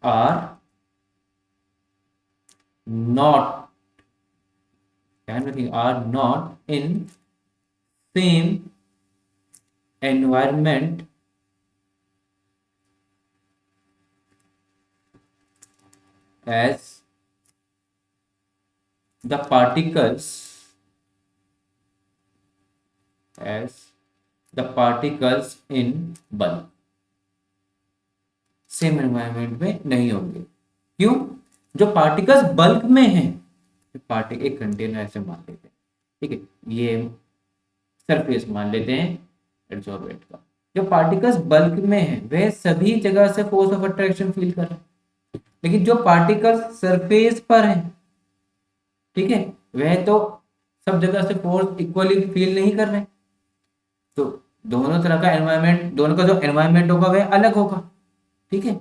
आर नॉट, ध्यान रखिए, are not in same environment as the particles in bulk, same environment में नहीं होंगे। क्यों? जो पार्टिकल्स बल्क में हैं, पार्टिकल एक कंटेनर ऐसे मान लेते हैं, ठीक है, ये सरफेस मान लेते हैं एडसॉर्बेंट का। जो पार्टिकल्स बल्क में हैं वे सभी जगह से फोर्स ऑफ अट्रैक्शन फील कर रहे हैं, लेकिन जो पार्टिकल्स सरफेस पर हैं, ठीक है, वह तो सब जगह से फोर्स इक्वली फील नहीं कर रहे। तो दोनों तरह का एनवायरमेंट, दोनों का जो एनवायरमेंट होगा वह अलग होगा। ठीक है,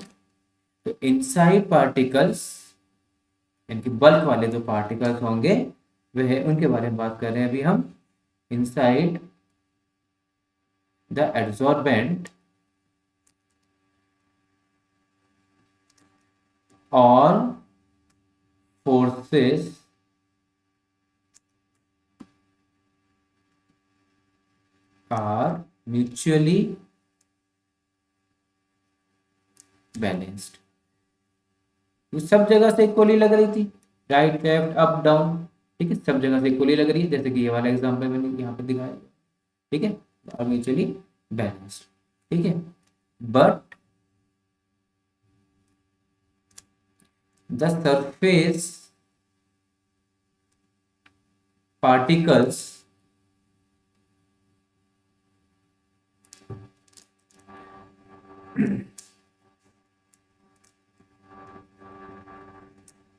तो इनसाइड पार्टिकल्स, इनकी बल्क वाले जो पार्टिकल्स होंगे वह, उनके बारे में बात कर रहे हैं अभी हम। इनसाइड द एडसॉर्बेंट और फोर्सेस आर म्यूचुअली बैलेंस्ड। सब जगह से इक्वली लग रही थी, राइट लेफ्ट अप डाउन, ठीक है, सब जगह से इक्वली लग रही है, जैसे कि ये वाला एग्जांपल मैंने यहाँ पे दिखाया। ठीक है, और म्यूचुअली बैलेंस्ड। ठीक है, but the surface particles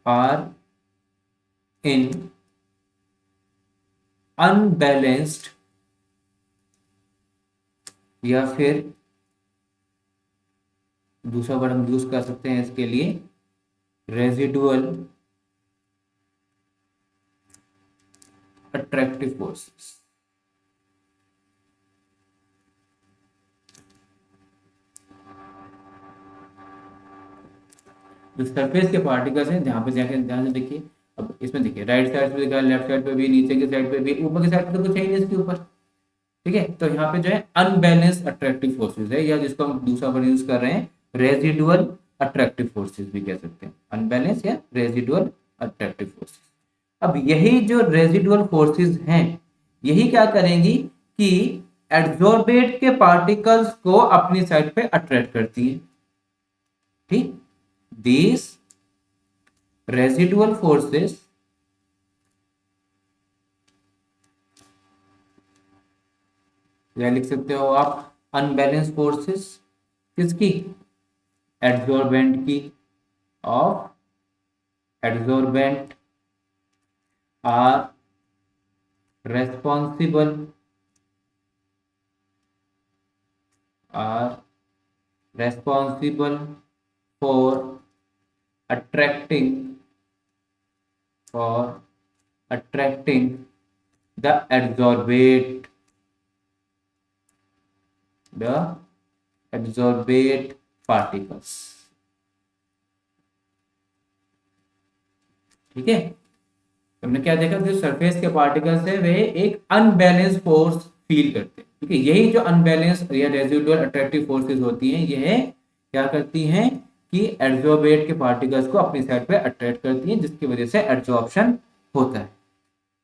are in unbalanced, या फिर दूसरा वर्ड हम यूज कर सकते हैं इसके लिए, रेजिडुअल अट्रैक्टिव फोर्सेस। जो सरफेस के पार्टिकल्स हैं, ध्यान से देखिए, अब इसमें देखिए राइट साइड पे देखा, लेफ्ट साइड पे भी, नीचे की साइड पे भी, ऊपर की साइड पे तो कुछ है ही नहीं इसके ऊपर। ठीक है, तो यहाँ पे जो है अनबैलेंस अट्रैक्टिव फोर्सेज है, या जिसको हम दूसरा वर्ड यूज कर रहे हैं रेजिडुअल अट्रैक्टिव फोर्सेज भी कह सकते हैं, अनबैलेंस या रेजिडुअल अट्रैक्टिव फोर्सेज। अब यही जो रेजिडुअल फोर्सेस हैं, यही क्या करेंगी कि एड्सॉर्बेट के पार्टिकल्स को अपनी साइड पे अट्रैक्ट करती है। ठीक, दिस रेजिडुअल फोर्सेस या लिख सकते हो आप अनबैलेंस फोर्सेस, किसकी, एड्सॉर्बेंट की, of adsorbent are responsible are responsible for attracting for attracting the absorbate particles। ठीक है, हमने क्या देखा, जो सरफेस के पार्टिकल्स है वे एक अनबैलेंस फोर्स फील करते हैं। ठीक है, यही जो अनबैलेंस या रेजिडुअल अट्रैक्टिव फोर्सेस होती हैं, यह क्या करती हैं कि एड्सॉर्बेट के पार्टिकल्स को अपनी साइड पे अट्रैक्ट करती हैं, जिसकी वजह से एड्सॉर्प्शन होता है।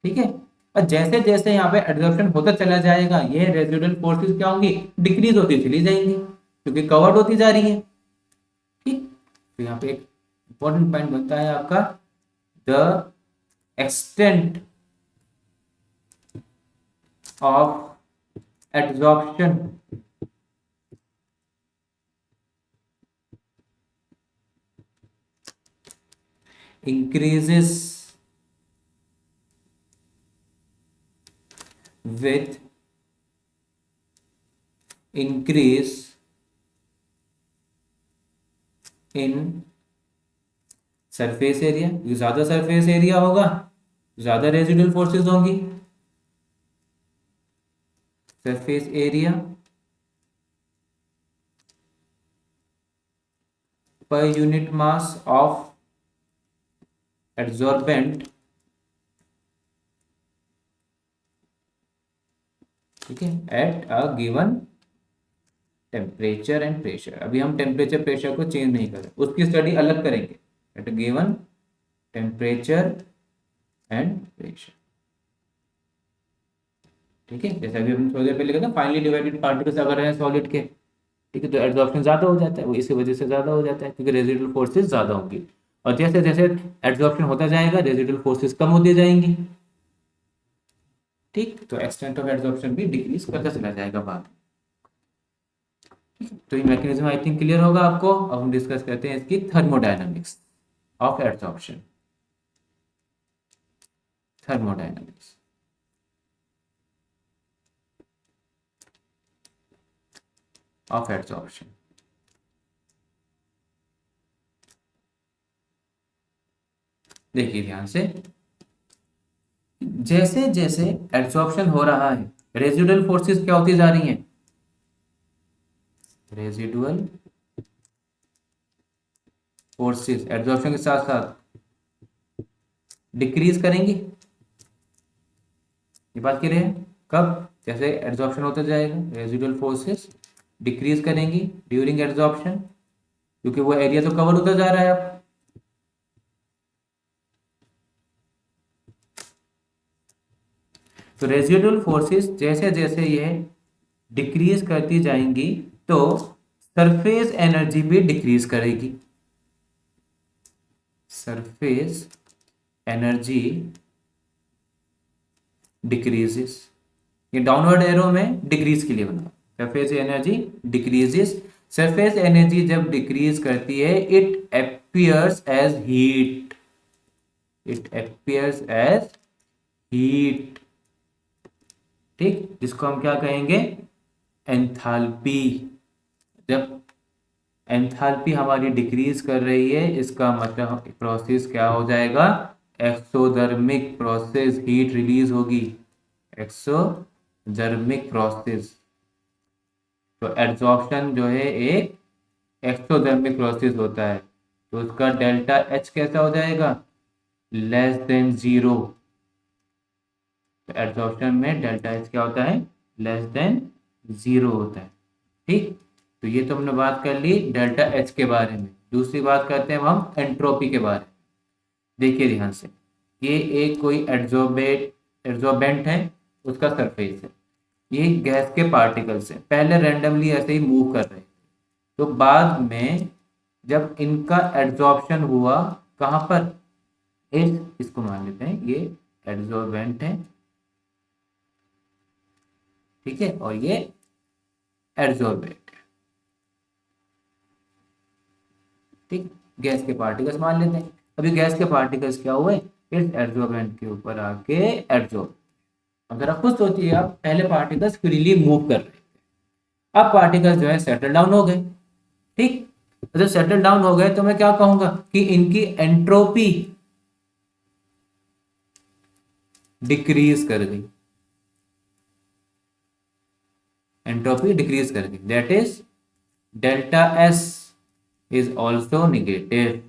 ठीक है, और जैसे जैसे यहाँ पे एड्सॉर्प्शन होता चला जाएगा, ये रेजिडुअल फोर्सेस क्या होंगी, डिक्रीज होती चली जाएंगी, क्योंकि कवर्ड होती जा रही है। ठीक, तो यहाँ पे एक इंपॉर्टेंट पॉइंट बनता है आपका, the extent of adsorption increases with increase in surface area. जो ज्यादा सरफेस एरिया होगा, ज्यादा रेजिडुअल फोर्सेस होंगी। Surface area per unit mass of adsorbent. ठीक है, at a given temperature and pressure. अभी हम टेम्परेचर प्रेशर को चेंज नहीं कर रहे, उसकी स्टडी अलग करेंगे। At a given temperature and pressure. ठीक है, जैसे अभी हम थोड़ी देर पहले कहते फाइनली डिवाइडेड पार्टिकल्स अगर है सॉलिड के, ठीक है, तो एड्सॉर्प्शन ज्यादा हो जाता है, वो इसी वजह से ज्यादा हो जाता है, क्योंकि रेजिडुअल फोर्सेस ज्यादा होंगी। और जैसे जैसे एड्सॉर्प्शन होता जाएगा, रेजिडुअल फोर्सेस कम होती जाएंगी। ठीक, तो एक्सटेंट ऑफ एड्सॉर्प्शन भी डिक्रीज करता चला जाएगा बाद में। तो ये मैकेनिज्म आई थिंक क्लियर होगा आपको। अब हम डिस्कस करते हैं इसकी thermodynamics of adsorption. Thermodynamics, of adsorption. देखिए ध्यान से, जैसे जैसे एड्सॉर्प्शन हो रहा है, रेजिडुअल फोर्सेस क्या होती जा रही हैं, रेजिडुअल फोर्सेस एड्सॉर्प्शन के साथ साथ डिक्रीज करेंगी। ये बात कह रहे हैं कब, जैसे एड्सॉर्प्शन होता जाएगा, रेजिडुअल फोर्सेस डिक्रीज करेंगी ड्यूरिंग एड्सॉर्प्शन, क्योंकि वो एरिया तो कवर होता जा रहा है अब। तो रेजिडुअल फोर्सेस जैसे जैसे ये डिक्रीज करती जाएंगी, तो सरफेस एनर्जी भी डिक्रीज करेगी। सरफेस एनर्जी डिक्रीजेस, ये डाउनवर्ड एरो में डिक्रीज के लिए बना, surface energy decreases. Surface energy जब डिक्रीज करती है, it appears as heat, it appears as heat. ठीक, जिसको हम क्या कहेंगे, एंथैल्पी। जब एंथैल्पी हमारी डिक्रीज कर रही है, इसका मतलब प्रोसेस क्या हो जाएगा, एक्सोथर्मिक प्रोसेस, हीट रिलीज होगी, एक्सोथर्मिक प्रोसेस। तो एड्सॉर्प्शन जो है एक एक्सोथर्मिक प्रोसेस होता है, तो उसका डेल्टा एच कैसा हो जाएगा, लेस देन जीरो, तो एड्सॉर्प्शन में डेल्टा एच क्या होता है, लेस देन जीरो होता है। ठीक, तो ये तो हमने बात कर ली डेल्टा एच के बारे में। दूसरी बात करते हैं हम एंट्रोपी के बारे में। देखिए ध्यान से, ये एक कोई एड्सॉर्बेंट है, उसका सरफेस है, ये गैस के पार्टिकल्स है, पहले रैंडमली ऐसे ही मूव कर रहे हैं, तो बाद में जब इनका एड्सॉर्प्शन हुआ, कहाँ पर, इसको मान लेते हैं ये एड्सॉर्बेंट है, ठीक है, और ये एड्सॉर्बेंट, ठीक, गैस के पार्टिकल्स मान लेते हैं। अभी गैस के पार्टिकल्स क्या हुए, इस एड्सॉर्बेंट के ऊपर आके एड्सॉर्ब। अगर आप खुद सोचिए, आप पहले पार्टिकल्स फ्रीली मूव कर रहे थे, अब पार्टिकल्स जो है सेटल डाउन हो गए, ठीक, जब सेटल डाउन हो गए तो मैं क्या कहूंगा कि इनकी एंट्रोपी डिक्रीज कर गई, एंट्रोपी डिक्रीज कर गई, that is delta S is also negative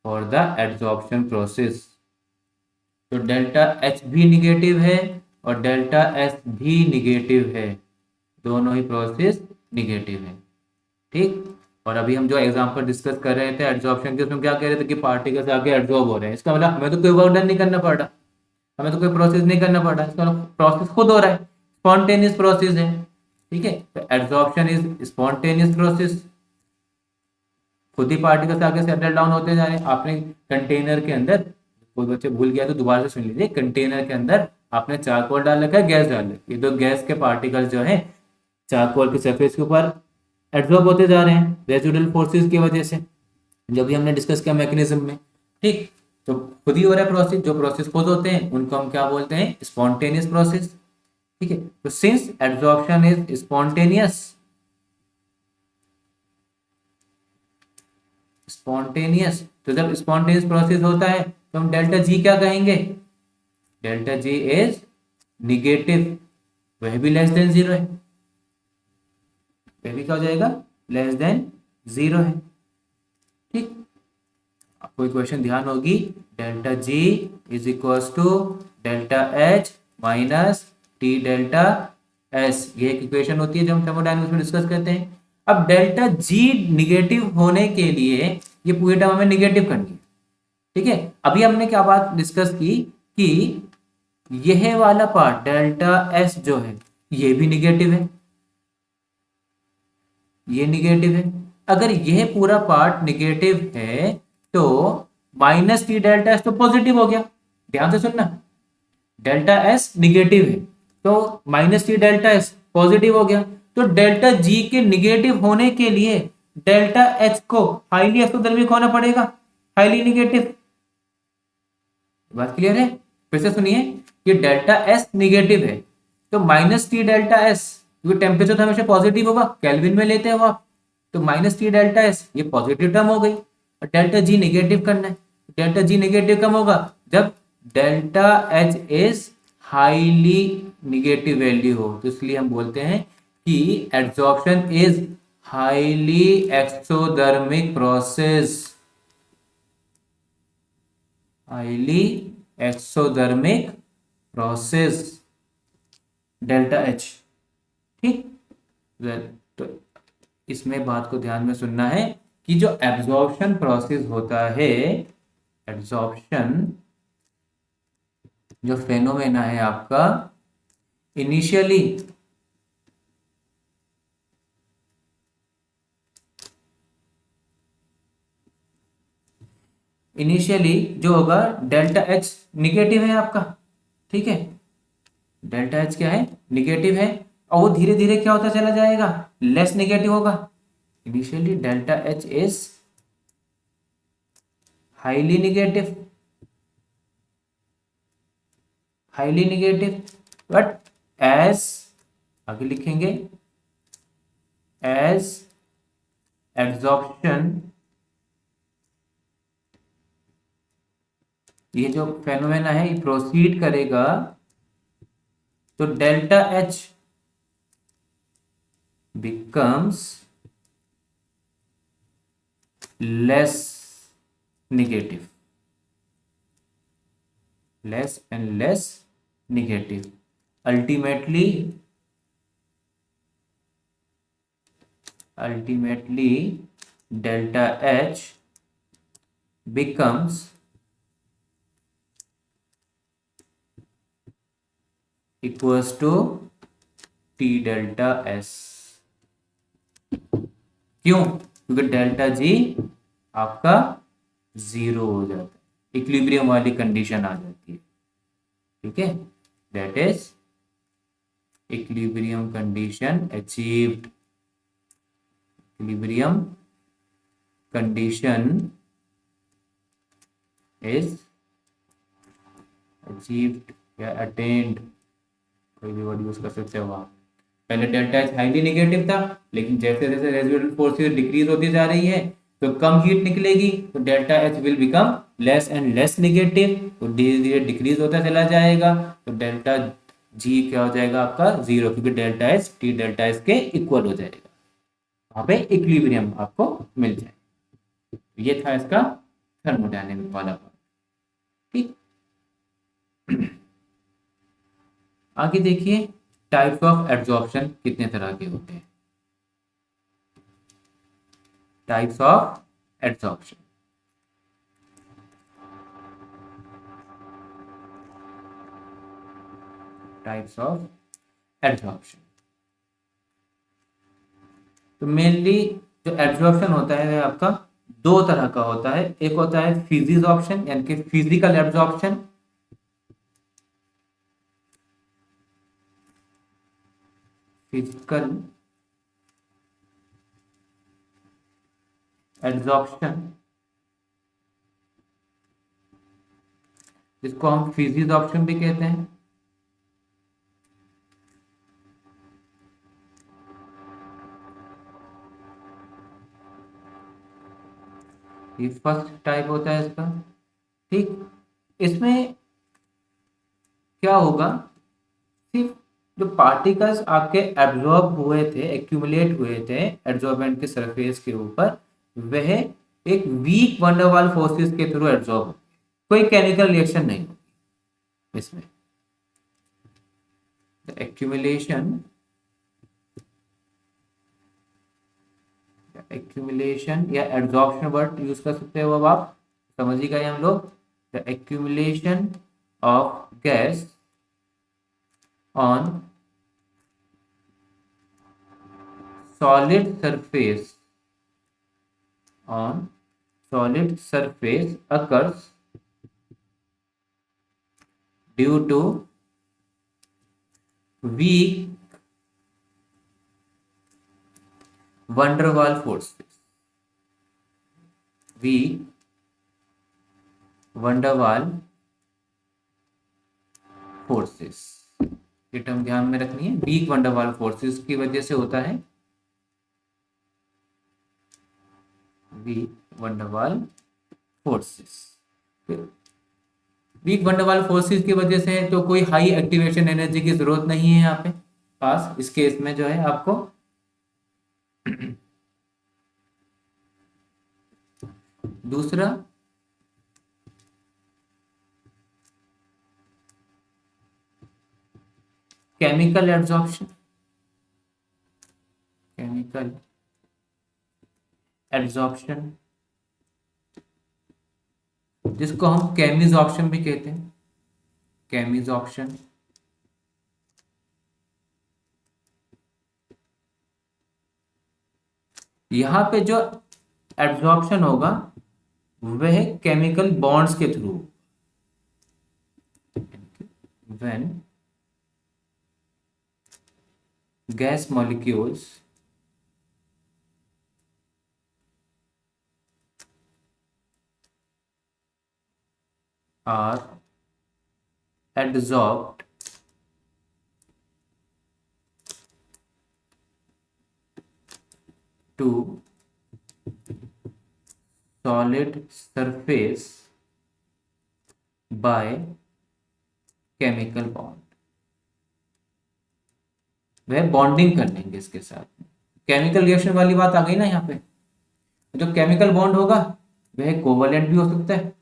for the adsorption process. तो डेल्टा एच भी निगेटिव है और डेल्टा एस भी निगेटिव है, दोनों ही प्रोसेस निगेटिव है, ठीक। और अभी हम जो एग्जांपल डिस्कस कर रहे थे एड्सॉर्प्शन के, उसमें क्या कह रहे थे कि पार्टिकल्स आके एड्सॉर्ब हो रहे हैं, इसका मतलब हमें तो कोई वर्क डन नहीं करना पड़ रहा, हमें तो कोई प्रोसेस नहीं करना पड़ रहा, इसका मतलब प्रोसेस खुद हो रहा है, स्पॉन्टेनियस प्रोसेस है, ठीक है। तो एड्सॉर्प्शन इज स्पॉन्टेनियस प्रोसेस, खुद ही पार्टिकल्स आगे सेटल डाउन होते जा रहे हैं। आपने कंटेनर के अंदर, कोई बच्चे भूल गया तो दोबारा से सुन लीजिए, कंटेनर के अंदर आपने चारकोल डाल रखा है, गैस डाल रखी है, तो गैस के पार्टिकल्स जो है चारकोल के सरफेस के ऊपर एब्जॉर्ब होते जा रहे हैं रेजिडुअल फोर्सेस की वजह से, जो भी हमने डिस्कस किया मैकेनिज्म में, ठीक। तो खुद ही हो रहा है प्रोसेस, जो प्रोसेस खुद होते हैं उनको हम क्या बोलते हैं, स्पॉन्टेनियस प्रोसेस, ठीक है। तो since absorption is spontaneous, spontaneous, तो जब स्पॉन्टेनियस प्रोसेस होता है तो हम डेल्टा जी क्या कहेंगे, डेल्टा जी इज निगेटिव, वह भी लेस देन जीरो है, वह भी क्या हो जाएगा, लेस देन जीरो है, ठीक। कोई क्वेश्चन ध्यान होगी, delta G is equal to delta H minus T delta S, ये एक इक्वेशन होती है जो हम थर्मोडायनेमिक्स में डिस्कस करते हैं। अब डेल्टा जी निगेटिव होने के लिए ये पूरी टर्म हमें निगेटिव करनी है, ठीक है। अभी हमने क्या बात डिस्कस की कि यह वाला पार्ट डेल्टा एस जो है ये भी निगेटिव है, ये निगेटिव है। अगर यह पूरा पार्ट निगेटिव है तो माइनस टी डेल्टा एस तो पॉजिटिव हो गया, ध्यान से सुनना, डेल्टा एस निगेटिव है तो minus T delta S positive हो गया, तो डेल्टा जी के निगेटिव होने के लिए डेल्टा एच को हाईली एक्सोथर्मिक होना पड़ेगा, हाईली निगेटिव। बात क्लियर है, फिर से सुनिए, ये डेल्टा एस निगेटिव है तो माइनस टी डेल्टा एस, क्योंकि टेम्परेचर तो हमेशा पॉजिटिव होगा, केल्विन में लेते हो आप, तो माइनस टी डेल्टा एस ये पॉजिटिव टर्म हो गई, और डेल्टा जी निगेटिव करना है, डेल्टा जी निगेटिव कब होगा, जब delta H is highly negative value हो, तो इसलिए हम बोलते हैं कि adsorption is highly exothermic process, highly exothermic process delta H, ठीक। तो इसमें बात को ध्यान में सुनना है कि जो एब्जॉर्प्शन प्रोसेस होता है, एब्जॉर्प्शन जो फेनोमेना है आपका, इनिशियली इनिशियली जो होगा डेल्टा एच निगेटिव है आपका, ठीक है, डेल्टा एच क्या है, निगेटिव है, और वो धीरे धीरे क्या होता चला जाएगा, लेस निगेटिव होगा। Initially delta H is highly negative, highly negative, but as, आगे लिखेंगे, एज एब्जॉर्प्शन, ये जो फेनोमेना है ये प्रोसीड करेगा, तो delta H becomes less negative, less and less negative. Ultimately delta H becomes equals to T delta S. क्यों? क्योंकि डेल्टा जी आपका जीरो हो जाता है, इक्विलिब्रियम वाली कंडीशन आ जाती है। ठीक है, that is equilibrium condition achieved. Equilibrium condition is achieved या अटेन्ड, कोई भी वर्ड यूज कर सकते हो आप। पहले डेल्टा एच हाईली नेगेटिव था, लेकिन जैसे जैसे रेजिडुअल फोर्स डिक्रीज होती जा रही है तो कम हीट निकलेगी, तो delta H will become less and less negative, तो धीरे धीरे डिक्रीज होता चला जाएगा, तो डेल्टा जी क्या हो जाएगा आपका जीरो, क्योंकि delta H T delta H के इक्वल हो जाएगा, वहां पे इक्विलिब्रियम आपको मिल जाएगा। ये था इसका थर्मोडायनेमिक वाला पार्ट। ठीक, आगे देखिए टाइप्स ऑफ एड्सॉर्प्शन कितने तरह के होते हैं। Types of adsorption, types of adsorption. तो मेनली जो एब्जॉर्प्शन होता है आपका दो तरह का होता है। एक होता है फिजिजॉर्प्शन यानी कि फिजिकल एब्जॉर्प्शन, फिजिकल एब्जॉर्प्शन, जिसको हम फिजिजॉर्प्शन भी कहते हैं। ये फर्स्ट टाइप होता है इसका। ठीक, इसमें क्या होगा, सिर्फ जो पार्टिकल्स आपके एब्जॉर्ब हुए थे, एक्यूमुलेट हुए थे एब्जॉर्बेंट के सरफेस के ऊपर, वह एक वीक वंडरवाल फोर्सेस के थ्रू एब्जॉर्ब हो, कोई केमिकल रिएक्शन नहीं होगी इसमें। एक्यूमुलेशन या एब्जॉर्प्शन वर्ड यूज कर सकते हो, अब आप समझ ही गए हम लोग। The accumulation of gas on solid surface on solid surface occurs due to weak van der Waals forces, weak van der Waals forces। ये टर्म ध्यान में रखनी है, weak van der Waals forces की वजह से होता है, weak van der Waals forces। Weak van der Waals forces की वजह से तो कोई हाई एक्टिवेशन एनर्जी की जरूरत नहीं है यहाँ पे पास, इस केस में जो है आपको दूसरा केमिकल एब्जॉर्प्शन, केमिकल एब्जॉर्प्शन जिसको हम केमिजॉर्प्शन भी कहते हैं, केमिजॉर्प्शन। यहां पे जो एब्जॉर्प्शन होगा वह केमिकल बॉन्ड्स के through, when gas molecules are adsorbed to solid surface by chemical bond, वह बॉन्डिंग कर लेंगे इसके साथ। केमिकल रिएक्शन वाली बात आ गई ना यहाँ पे। जो केमिकल बॉन्ड होगा वह कोवलेंट भी हो सकता है,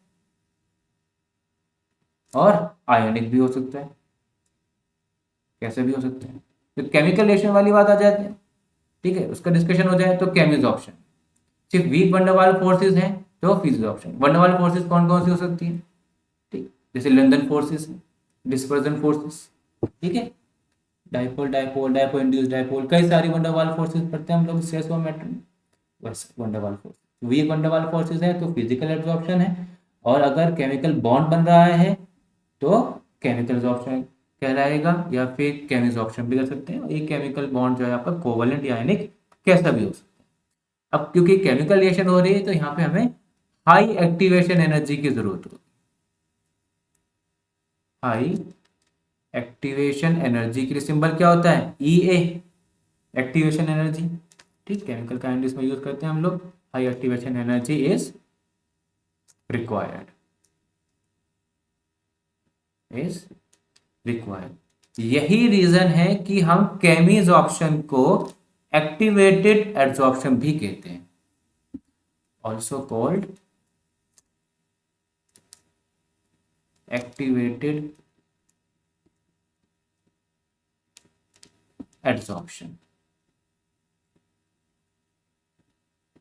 और आयनिक भी हो सकता है, कैसे भी हो सकता है। तो केमिकल रिएक्शन वाली बात आ जाती है, ठीक है, उसका डिस्कशन हो जाए तो केमिजॉर्प्शन। सिर्फ वीक वंडरवाल फोर्सेस हैं तो फिजिजॉर्प्शन। वंडरवाल फोर्सेस कौन कौन सी हो सकती है, ठीक, जैसे लंदन फोर्सेस, डिस्पर्जन फोर्सेस, ठीक है, dipole dipole dipole induce dipole, कई सारी वंडरवाल फोर्सेस पढ़ते हैं हम लोग स्ट्रेस और मैटर में। बस van der Waals force, weak van der Waals forces है तो फिजिकल एब्जॉर्प्शन है, और अगर केमिकल बॉन्ड बन रहा है तो केमिकल एब्जॉर्प्शन कहलाएगा, या फिर केमिजॉर्प्शन भी कर सकते हैं। ये केमिकल बॉन्ड जो है आपका कोवलेंट या आयनिक कैसा भी हो सकता है। अब क्योंकि केमिकल रिएक्शन हो रही है तो यहाँ पे हमें हाई एक्टिवेशन एनर्जी की जरूरत होगी। हाई एक्टिवेशन एनर्जी के लिए सिंबल क्या होता है, ई ए, एक्टिवेशन एनर्जी, ठीक, केमिकल काइनेटिक्स में यूज करते हैं हम लोग। High activation energy is required, is required. यही रीजन है कि हम केमिजॉर्प्शन को एक्टिवेटेड एब्जॉर्प्शन भी कहते हैं, also called activated absorption,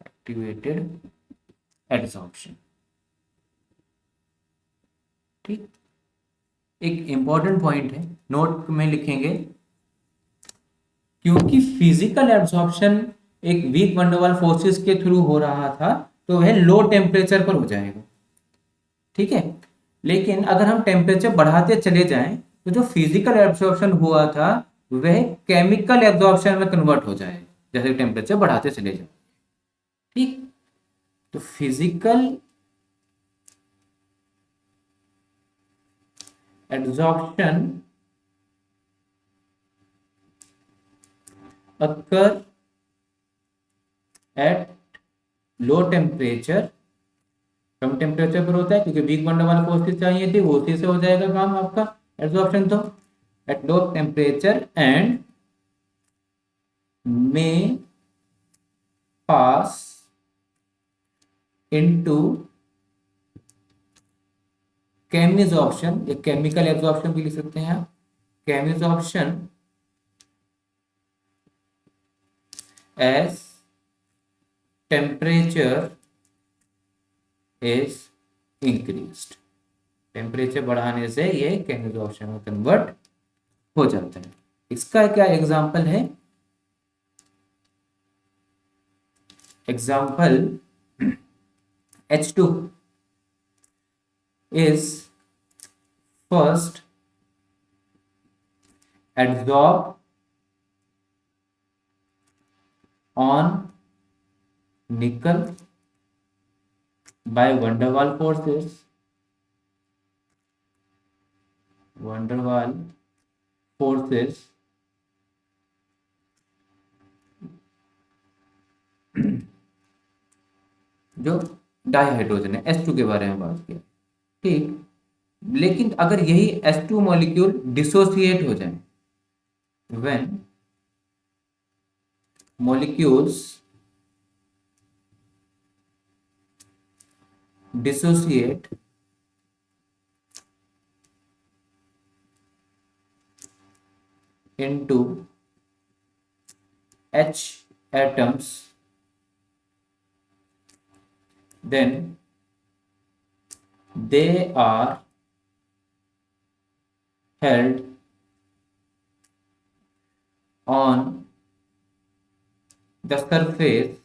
activated absorption, ठीक। एक इंपॉर्टेंट पॉइंट है, नोट में लिखेंगे, क्योंकि फिजिकल एब्जॉर्प्शन एक वीक वंडरवाल फोर्सेस के थ्रू हो रहा था तो वह लो टेम्परेचर पर हो जाएगा, ठीक है। लेकिन अगर हम टेम्परेचर बढ़ाते चले जाएं तो जो फिजिकल एब्जॉर्प्शन हुआ था वह केमिकल एब्जॉर्प्शन में कन्वर्ट हो जाएगा, जैसे टेम्परेचर बढ़ाते चले जाए, ठीक। तो physical absorption occur at low temperature, come temperature पर होता है क्योंकि वीक वंडरवाल फोर्सेस चाहिए थी, वो उसी से हो जाएगा काम आपका एब्जॉर्प्शन। तो at low temperature and may pass into chemisorption, या केमिकल एब्जॉर्प्शन भी लिख सकते हैं आप, chemisorption as temperature is increased. Temperature बढ़ाने से ये केमिजॉर्प्शन में कन्वर्ट हो जाता है। इसका क्या एग्जाम्पल है, example H2 is first adsorbed on nickel by van der Waal forces, van der Waal forces जो डाइहाइड्रोजन है, H2 के बारे में बात किया, ठीक। लेकिन अगर यही H2 मॉलिक्यूल डिसोसिएट हो जाए, when molecules dissociate into H atoms, then they are held on the surface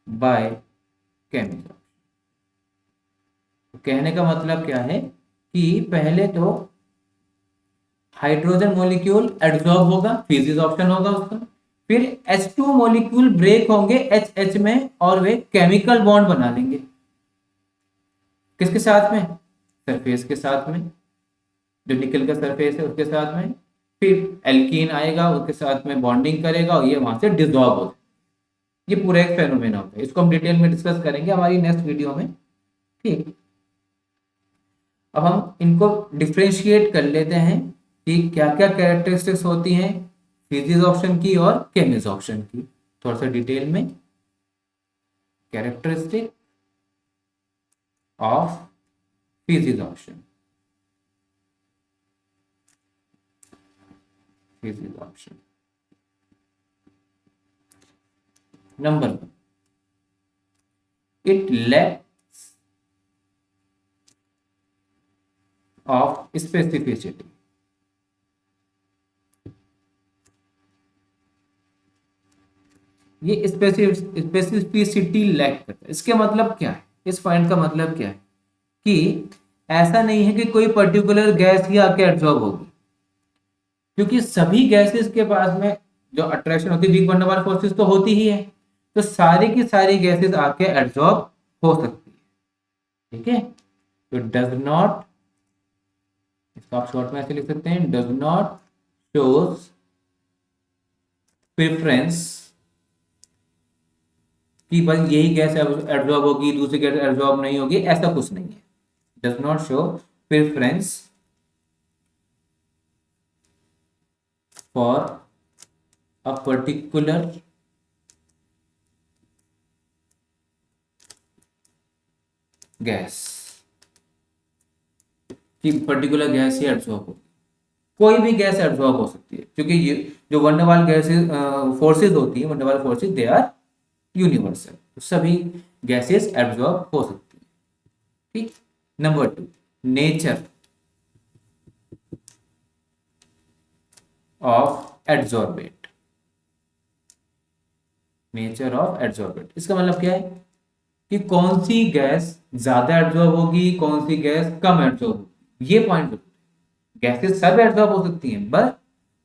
by chemical। कहने का मतलब क्या है कि पहले तो हाइड्रोजन मॉलिक्यूल एड्सॉर्ब होगा, फिजिस ऑप्शन होगा उसका, फिर H2 मॉलिक्यूल ब्रेक होंगे HH में और वे केमिकल बॉन्ड बना लेंगे, किसके साथ में, सरफेस के साथ में, जो निकल का सरफेस है उसके साथ में, फिर एल्कीन आएगा उसके साथ में बॉन्डिंग करेगा और ये वहां से डिसॉल्व हो, ये पूरा एक फेनोमेना होता है। इसको हम डिटेल में डिस्कस करेंगे हमारी नेक्स्ट वीडियो में, ठीक। अब हम इनको डिफ्रेंशिएट कर लेते हैं कि क्या क्या कैरेक्टरिस्टिक्स होती हैं फिजिस ऑप्शन की और केमिस ऑप्शन की, थोड़ा सा डिटेल में। Characteristic of physics option, physics option. Number 1, it lacks of specificity. ये स्पेसिफिसिटी लैक करता है, इसके मतलब क्या है, इस पॉइंट का मतलब क्या है कि ऐसा नहीं है कि कोई पर्टिकुलर गैस ही आके एब्जॉर्ब होगी, क्योंकि सभी गैसेस के पास में जो अट्रैक्शन होती है, वीक वन वाले फोर्सेस तो होती ही है, तो सारी की सारी गैसेस आके एब्जॉर्ब हो सकती है। ठीक है, तो डज नॉट, इसको आप शॉर्ट में ऐसे लिख सकते हैं, डज नॉट शोज प्रेफरेंस कि बस यही गैस एब्जॉर्ब होगी, दूसरी गैस एब्जॉर्ब नहीं होगी, ऐसा कुछ नहीं है। Does not show preference for a particular gas, कि पर्टिकुलर गैस ही एब्जॉर्ब हो, कोई भी गैस एब्जॉर्ब हो सकती है, क्योंकि ये जो वंडरवाल गैसेस फोर्सेस होती है, van der Waals forces they are universal, तो सभी गैसेस एब्जॉर्ब हो सकती है। ठीक। Number 2, nature of adsorbate. Nature of adsorbate, इसका मतलब क्या है कि कौन सी गैस ज्यादा एब्जॉर्ब होगी, कौन सी गैस कम एब्जॉर्ब होगी, ये पॉइंट। गैसेस सब एब्जॉर्ब हो सकती हैं, बट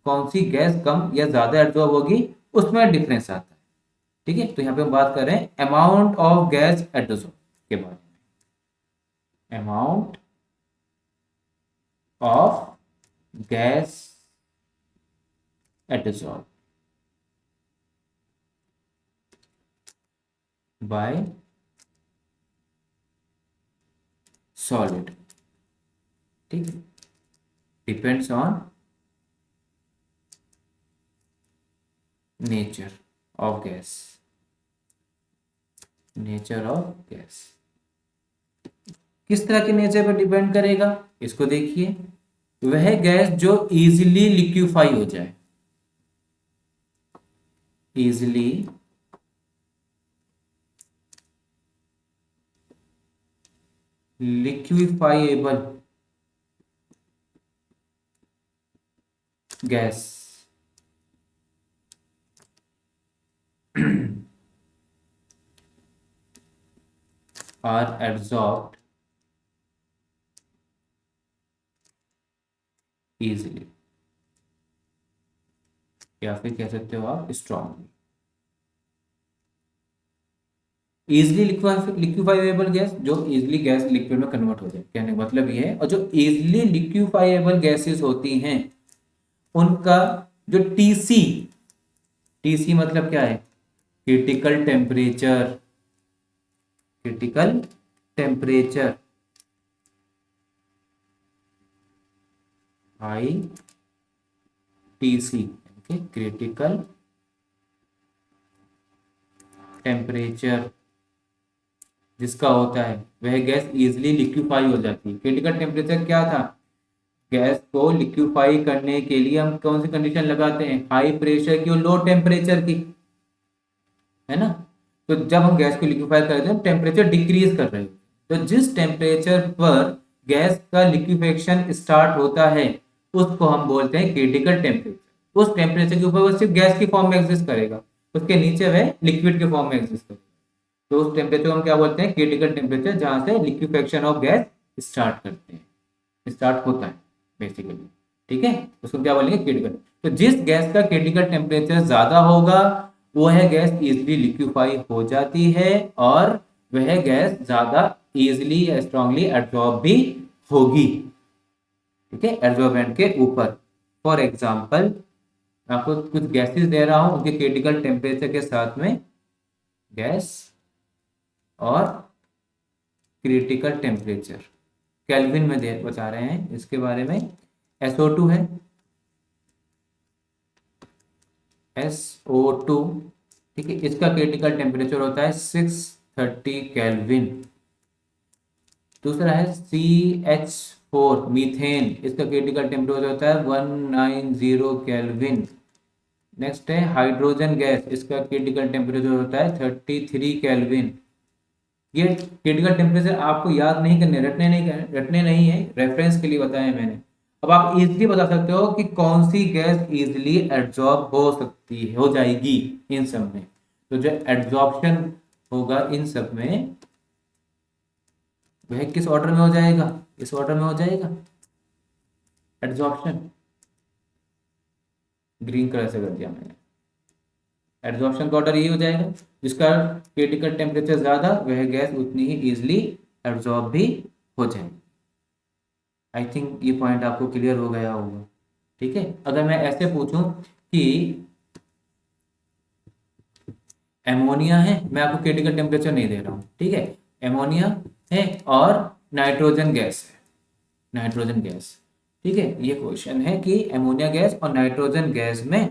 कौन सी गैस कम या ज्यादा एब्जॉर्ब होगी उसमें डिफरेंस आता है। ठीक है, तो यहाँ पे हम बात कर रहे हैं अमाउंट ऑफ गैस एब्जॉर्ब के बारे में, amount of gas absorb by solid. ठीक है, depends on nature of gas, nature of gas किस तरह के नेचर पर डिपेंड करेगा, इसको देखिए। वह गैस जो इजीली लिक्विफाई हो जाए, easily liquefiable gas are absorbed easily, या फिर कह सकते हो आप स्ट्रॉन्गली। इजिली लिक्विफाइएबल गैस, जो इजिली गैस लिक्विड में कन्वर्ट हो जाए, कहने का मतलब ये है। और जो इजिली लिक्विफाइएबल गैसेस होती हैं उनका जो टीसी, टीसी मतलब क्या है, critical temperature, critical temperature, high TC, critical temperature जिसका होता है वह गैस इजिली लिक्विफाई हो जाती है। क्रिटिकल टेम्परेचर क्या था, गैस को लिक्विफाई करने के लिए हम कौन सी कंडीशन लगाते हैं, हाई प्रेशर की और लो टेम्परेचर की, है ना। तो जब हम गैस को लिक्विफाई करते हैं टेम्परेचर डिक्रीज कर रहे हो, तो जिस टेम्परेचर पर गैस का लिक्विफेक्शन स्टार्ट होता है उसको हम बोलते हैं क्रिटिकल टेम्परेचर। उस टेम्परेचर के ऊपर वो सिर्फ गैस की फॉर्म में एग्जिस्ट करेगा, उसके नीचे वह लिक्विड के फॉर्म में एग्जिस्ट करेगा, तो उस टेम्परेचर को हम क्या बोलते हैं, क्रिटिकल टेम्परेचर, जहां से लिक्विफेक्शन ऑफ गैस स्टार्ट करते हैं, स्टार्ट होता है बेसिकली। ठीक है, उसको क्या बोलेंगे, क्रिटिकल। तो जिस गैस का क्रिटिकल टेम्परेचर ज्यादा होगा वह गैस इजिली लिक्विफाई हो जाती है और वह गैस ज्यादा इजिली या स्ट्रांगली एब्जॉर्ब भी होगी। ठीक है, एब्जॉर्बेंट के ऊपर। फॉर एग्जाम्पल आपको कुछ गैसेस दे रहा हूं, उनके क्रिटिकल टेम्परेचर के साथ में गैस और क्रिटिकल टेम्परेचर केल्विन में दे बता रहे हैं इसके बारे में। SO2 है, SO2, ठीक है, इसका क्रिटिकल टेम्परेचर होता है 630 केल्विन। दूसरा है CH4 मीथेन, इसका क्रिटिकल टेम्परेचर होता है 190 केल्विन। नेक्स्ट है हाइड्रोजन गैस, इसका क्रिटिकल टेम्परेचर होता है 33 केल्विन। ये क्रिटिकल टेम्परेचर आपको याद नहीं करने, रटने नहीं है, रेफरेंस के लिए बताया मैंने। अब आप इजीली बता सकते हो कि कौन सी गैस इजीली एड्जॉर्ब हो सकती है, हो जाएगी इन सब में। तो जो एड्जॉर्प्शन होगा इन सब में, वह किस ऑर्डर में हो जाएगा, इस ऑर्डर में हो जाएगा एड्जॉर्प्शन। ग्रीन कलर से कर दिया मैंने। एड्जॉर्प्शन का ऑर्डर यही हो जाएगा, जिसका क्रिटिकल टेम्परेचर ज्यादा वह गैस उतनी ही इजिली एब्जॉर्ब भी हो जाएगी। आई थिंक ये पॉइंट आपको क्लियर हो गया होगा। ठीक है, अगर मैं ऐसे पूछूं कि एमोनिया है, मैं आपको क्रिटिकल टेम्परेचर नहीं दे रहा हूं, ठीक है, एमोनिया है और नाइट्रोजन गैस है, नाइट्रोजन गैस, ठीक है, ये क्वेश्चन है कि एमोनिया गैस और नाइट्रोजन गैस में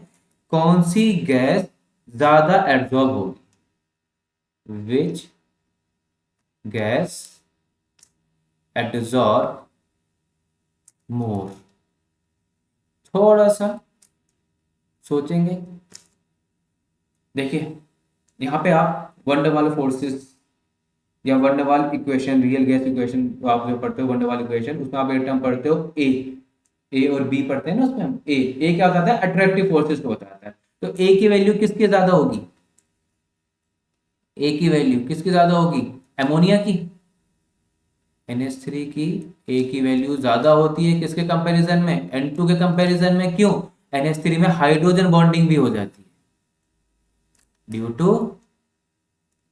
कौन सी गैस ज्यादा एब्जॉर्ब होगी, विच गैस एब्जॉर्ब मोर। थोड़ा सा सोचेंगे, देखिए यहाँ पे आप वन डे वाले फोर्सेस या वन डे वाल इक्वेशन, रियल गैस इक्वेशन आप जो पढ़ते हो वन डे वाल इक्वेशन, उसमें आप एक टर्म पढ़ते हो ए और बी पढ़ते हैं ना, उसमें हम ए क्या बताता है, अट्रैक्टिव फोर्सेस को बताता है। तो ए की वैल्यू किसकी ज्यादा होगी, ए की वैल्यू किसकी ज्यादा होगी, एमोनिया की, NH3 की ए की वैल्यू ज्यादा होती है किसके कंपैरिजन में, N2 के कंपैरिजन में। क्यों, NH3 में हाइड्रोजन बॉन्डिंग भी हो जाती है ड्यू टू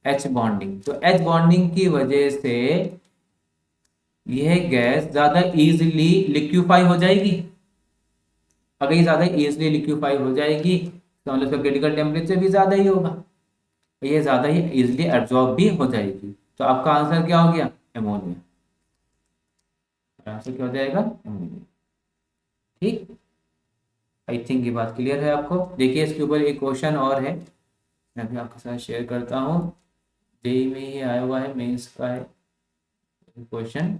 H बॉन्डिंग। तो H बॉन्डिंग की वजह से यह गैस ज्यादा इजीली लिक्विफाई हो जाएगी। अगर ये ज्यादा इजीली लिक्विफाई हो जाएगी तो मतलब इसका क्रिटिकल टेम्परेचर भी ज्यादा ही होगा, ये ज्यादा ही इजीली एब्जॉर्ब भी हो जाएगी। तो आपका आंसर क्या हो गया, एमोनिया। आंसर क्या हो जाएगा, एमोनिया। ठीक, आई थिंक ये बात क्लियर है आपको। देखिए इसके ऊपर एक क्वेश्चन और है, मैं भी आपके साथ शेयर करता हूँ। जेई में ही आया हुआ है, मेंस का है क्वेश्चन।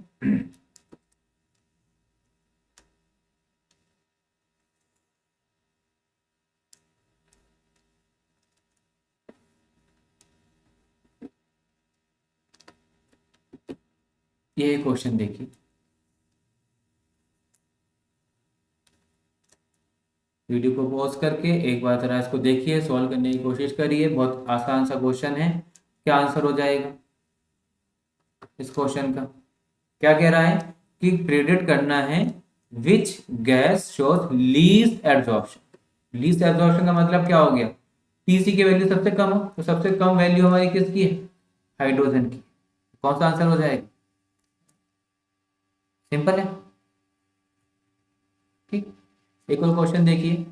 ये क्वेश्चन देखिए, वीडियो को पॉज करके एक बार जरा इसको देखिए, सॉल्व करने की कोशिश करिए। बहुत आसान सा क्वेश्चन है। क्या आंसर हो जाएगा इस क्वेश्चन का, क्या कह रहा है कि प्रेडिक्ट करना है which gas shows least absorption. Least absorption का मतलब क्या हो गया, पीसी की वैल्यू सबसे कम हो, तो सबसे कम वैल्यू हमारी किसकी है, हाइड्रोजन की। कौन सा आंसर हो जाएगा, सिंपल है। ठीक, एक और क्वेश्चन देखिए,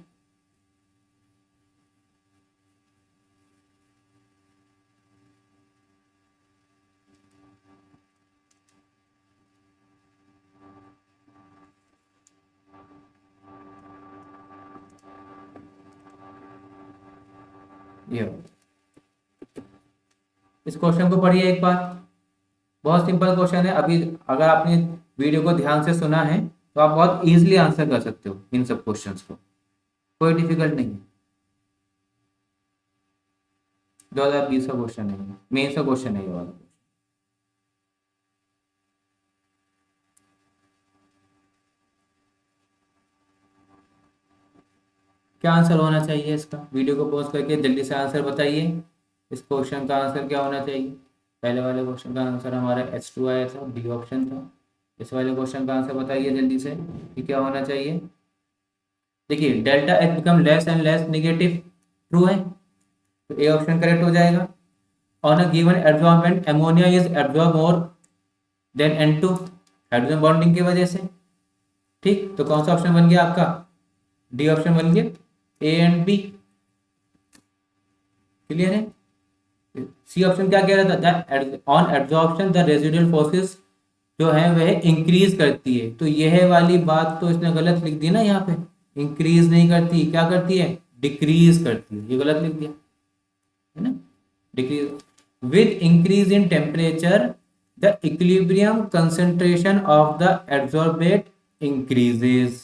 ये इस क्वेश्चन को पढ़िए एक बार। बहुत सिंपल क्वेश्चन है। अभी अगर आपने वीडियो को ध्यान से सुना है तो आप बहुत इजीली आंसर कर सकते हो इन सब क्वेश्चंस को, कोई डिफिकल्ट नहीं है। 2020 का क्वेश्चन नहीं है, मेन सा क्वेश्चन है ये वाला। क्या आंसर होना चाहिए इसका, वीडियो को पॉज करके जल्दी से आंसर बताइए। इस क्वेश्चन का आंसर क्या होना चाहिए, पहले वाले क्वेश्चन का आंसर हमारा H2 आया था, डी ऑप्शन था। इस वाले क्वेश्चन का आंसर बताइए जल्दी से कि क्या होना चाहिए। देखिए delta H become less and less negative, true है, तो ए ऑप्शन करेक्ट हो जाएगा। On a given absorbent ammonia is absorb more than N2, hydrogen bonding की वजह से। ठीक, तो कौन सा ऑप्शन बन गया आपका, डी ऑप्शन बन गया, ए एंड बी। क्लियर है। सी ऑप्शन क्या कह रहा था, on absorption the residual forces जो है वह इंक्रीज करती है। तो यह वाली बात तो इसने गलत लिख दी ना, यहाँ पे इंक्रीज नहीं करती, क्या करती है, डिक्रीज करती है, ये गलत लिख दिया है ना। Decrease with increase in temperature the equilibrium concentration of the adsorbate increases.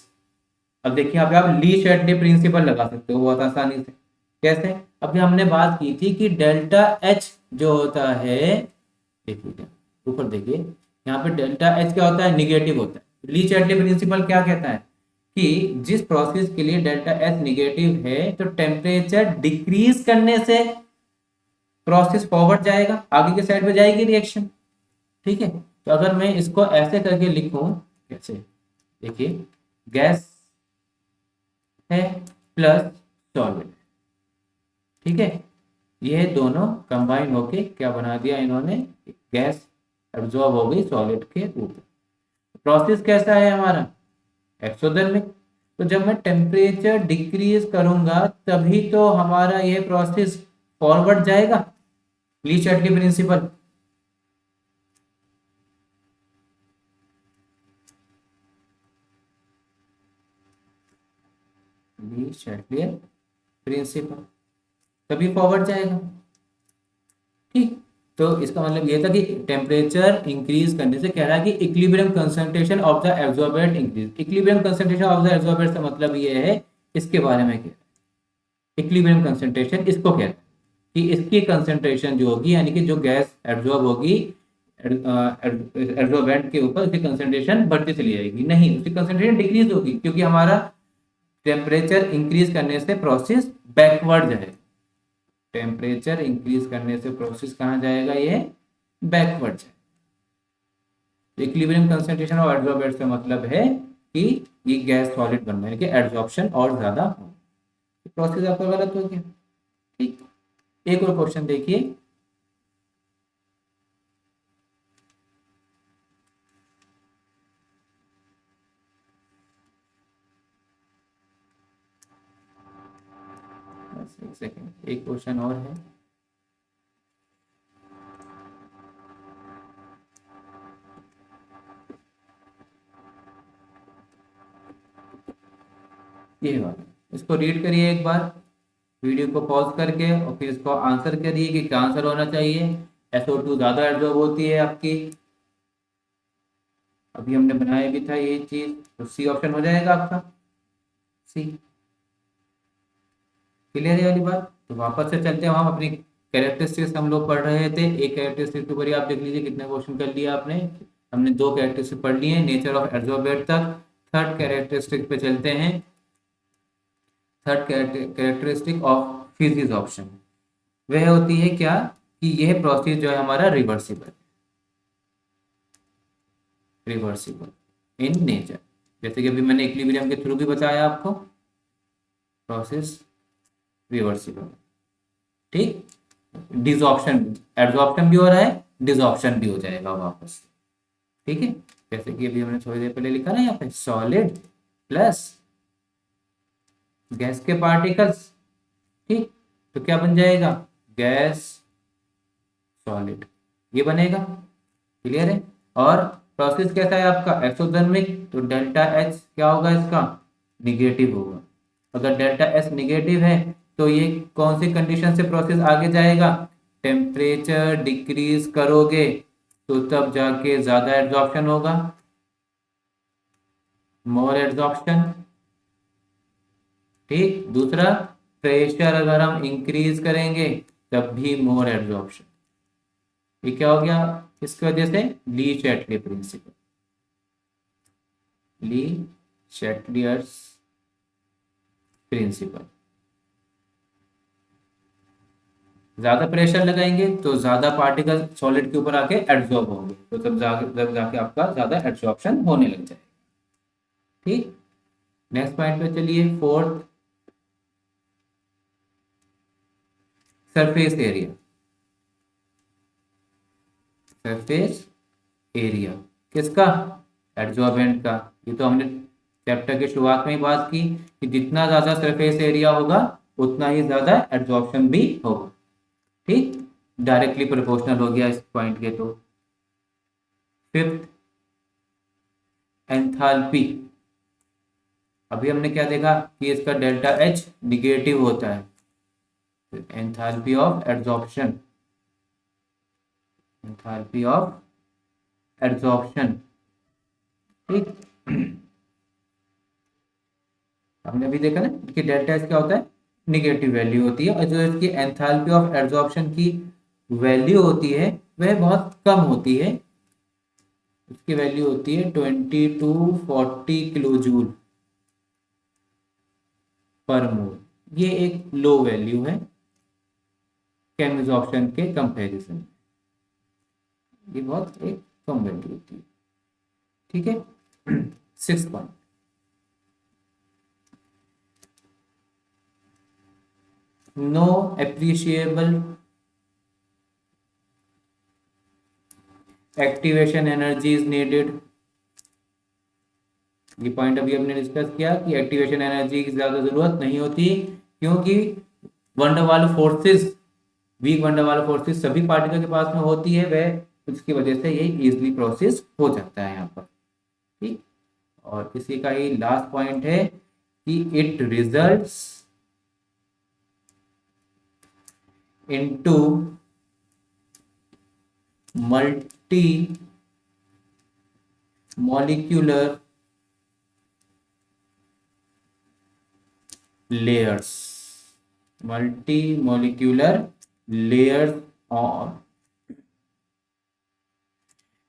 अब देखिए यहाँ पे आप ली शैडले प्रिंसिपल लगा सकते हो बहुत आसानी से। कैसे? अभी हमने बात की थी कि डेल्टा एच जो होता है, देखिए ऊपर देखिए यहाँ पे डेल्टा एच क्या होता है, निगेटिव होता है। ली शैडले प्रिंसिपल क्या कहता है कि जिस प्रोसेस के लिए डेल्टा एच निगेटिव है तो टेम्परेचर डिक्रीज करने से प्रोसेस फॉरवर्ड जाएगा, आगे के साइड में जाएगी रिएक्शन। ठीक है, तो अगर मैं इसको ऐसे करके लिखूं, कैसे? देखिए गैस है प्लस सॉलिड, ठीक है, ये दोनों कंबाइन होके क्या बना दिया इन्होंने, गैस एब्जॉर्ब हो गई सॉलिड के ऊपर। प्रोसेस कैसा है हमारा, एक्सोथर्मिक। तो जब मैं टेम्परेचर डिक्रीज करूंगा तभी तो हमारा ये प्रोसेस फॉरवर्ड जाएगा, ली शैडले प्रिंसिपल। ली शैडले प्रिंसिपल तभी फॉरवर्ड जाएगा। ठीक, तो इसका मतलब ये था कि टेम्परेचर इंक्रीज करने से कह रहा है कि equilibrium concentration of the absorbent increase. Equilibrium concentration of the absorbent से मतलब ये है, इसके बारे में क्या, इक्विलिब्रियम कंसंट्रेशन इसको कहते हैं कि इसकी कंसंट्रेशन जो होगी, यानी कि जो गैस एब्जॉर्ब होगी एब्जॉर्बेंट के ऊपर, उसकी कंसंट्रेशन बढ़ती चली जाएगी, नहीं उसकी कंसंट्रेशन डिक्रीज होगी, क्योंकि हमारा टेम्परेचर इंक्रीज करने से प्रोसेस बैकवर्ड जाएगा। टेम्परेचर इंक्रीज करने से प्रोसेस कहाँ जाएगा, ये बैकवर्ड जाएगा। इक्विलिब्रियम कंसंट्रेशन ऑफ एडसोर्बेंट से मतलब है कि ये गैस सॉलिड बनना है, कि एडसॉर्प्शन और ज्यादा हो, प्रोसेस आपका गलत हो गया। ठीक, एक और क्वेश्चन देखिए, बस एक सेकेंड, एक क्वेश्चन और है। ये वाला, इसको रीड करिए एक बार, वीडियो को पॉज करके, और फिर इसको आंसर करिए कि क्या आंसर होना चाहिए। SO2 ज्यादा एब्जॉर्ब होती है आपकी, अभी हमने बनाया भी था ये चीज, तो सी ऑप्शन हो जाएगा आपका, सी। क्लियर है वाली बात? तो वापस से चलते हैं, हम अपनी कैरेक्टरिस्टिक्स हम लोग पढ़ रहे थे। एक कैरेक्टरिस्टिक के ऊपर ही आप देख लीजिए कितने क्वेश्चन कर लिया आपने। हमने दो कैरेक्टरिस्टिक पढ़ लिए, नेचर ऑफ एब्जॉर्बेंट तक। थर्ड कैरेक्टरिस्टिक पे चलते हैं। Third characteristic of physics option, वह होती है क्या, कि यह प्रोसेस जो है हमारा रिवर्सिबल, रिवर्सिबल इन नेचर। जैसे कि अभी मैंने इक्विलिब्रियम के थ्रू भी बताया आपको, प्रोसेस रिवर्सिबल। ठीक, डिसऑप्शन, एब्जॉर्प्शन भी हो रहा है, डिसऑप्शन भी हो जाएगा वापस। ठीक है, जैसे कि अभी हमने थोड़ी देर पहले लिखा ना यहाँ पे, सॉलिड प्लस गैस के पार्टिकल्स। ठीक, तो क्या बन जाएगा, गैस सॉलिड, ये बनेगा। क्लियर है? और प्रोसेस कैसा है आपका, एक्सोथर्मिक, तो डेल्टा एच क्या होगा इसका, निगेटिव होगा। अगर डेल्टा एच निगेटिव है तो ये कौन सी कंडीशन से प्रोसेस आगे जाएगा, टेम्परेचर डिक्रीज करोगे तो तब जाके ज्यादा एब्जॉर्प्शन होगा, मोर एब्जॉर्प्शन। ठीक, दूसरा, प्रेशर अगर हम इंक्रीज करेंगे तब भी मोर एब्जॉर्प्शन। ये क्या हो गया, इसकी वजह से ली शैटले प्रिंसिपल, ली शैटलियर्स प्रिंसिपल। ज्यादा प्रेशर लगाएंगे तो ज्यादा पार्टिकल सॉलिड के ऊपर आके एब्जॉर्ब होंगे, तो तब जाके आपका ज्यादा एब्जॉर्प्शन होने लग जाएगा। ठीक, नेक्स्ट पॉइंट पे चलिए, fourth, surface area. Surface area किसका, एडजॉर्बेंट का। ये तो हमने चैप्टर के शुरुआत में ही बात की कि जितना ज्यादा सरफेस एरिया होगा उतना ही ज्यादा एब्जॉर्प्शन भी होगा। ठीक, डायरेक्टली प्रोपोर्शनल हो गया इस पॉइंट के। तो फिफ्थ, एंथैल्पी। अभी हमने क्या देखा कि इसका डेल्टा एच निगेटिव होता है, enthalpy of absorption, enthalpy of adsorption. ठीक, हमने अभी देखा ना कि डेल्टा एस क्या होता है, निगेटिव वैल्यू होती है, और जो इसकी एंथैल्पी ऑफ एड्सॉर्प्शन की वैल्यू होती है वह बहुत कम होती है। उसकी वैल्यू होती है 20 to 40 किलो जूल पर मोल। ये एक लो वैल्यू है केमिसॉर्प्शन के कंपैरिजन। ये बहुत एक कम वैल्यू होती है। ठीक है। 6 point, no appreciable activation energy is needed. ये पॉइंट अभी हमने डिस्कस किया कि एक्टिवेशन एनर्जी की ज्यादा जरूरत नहीं होती, क्योंकि van der Waals forces, weak van der Waals forces सभी पार्टिकल के पास में होती है, वह उसकी वजह से ये इजिली प्रोसेस हो जाता है यहाँ पर। ठीक, और इसी का ही लास्ट पॉइंट है कि it results into multi molecular layers, multi molecular layers on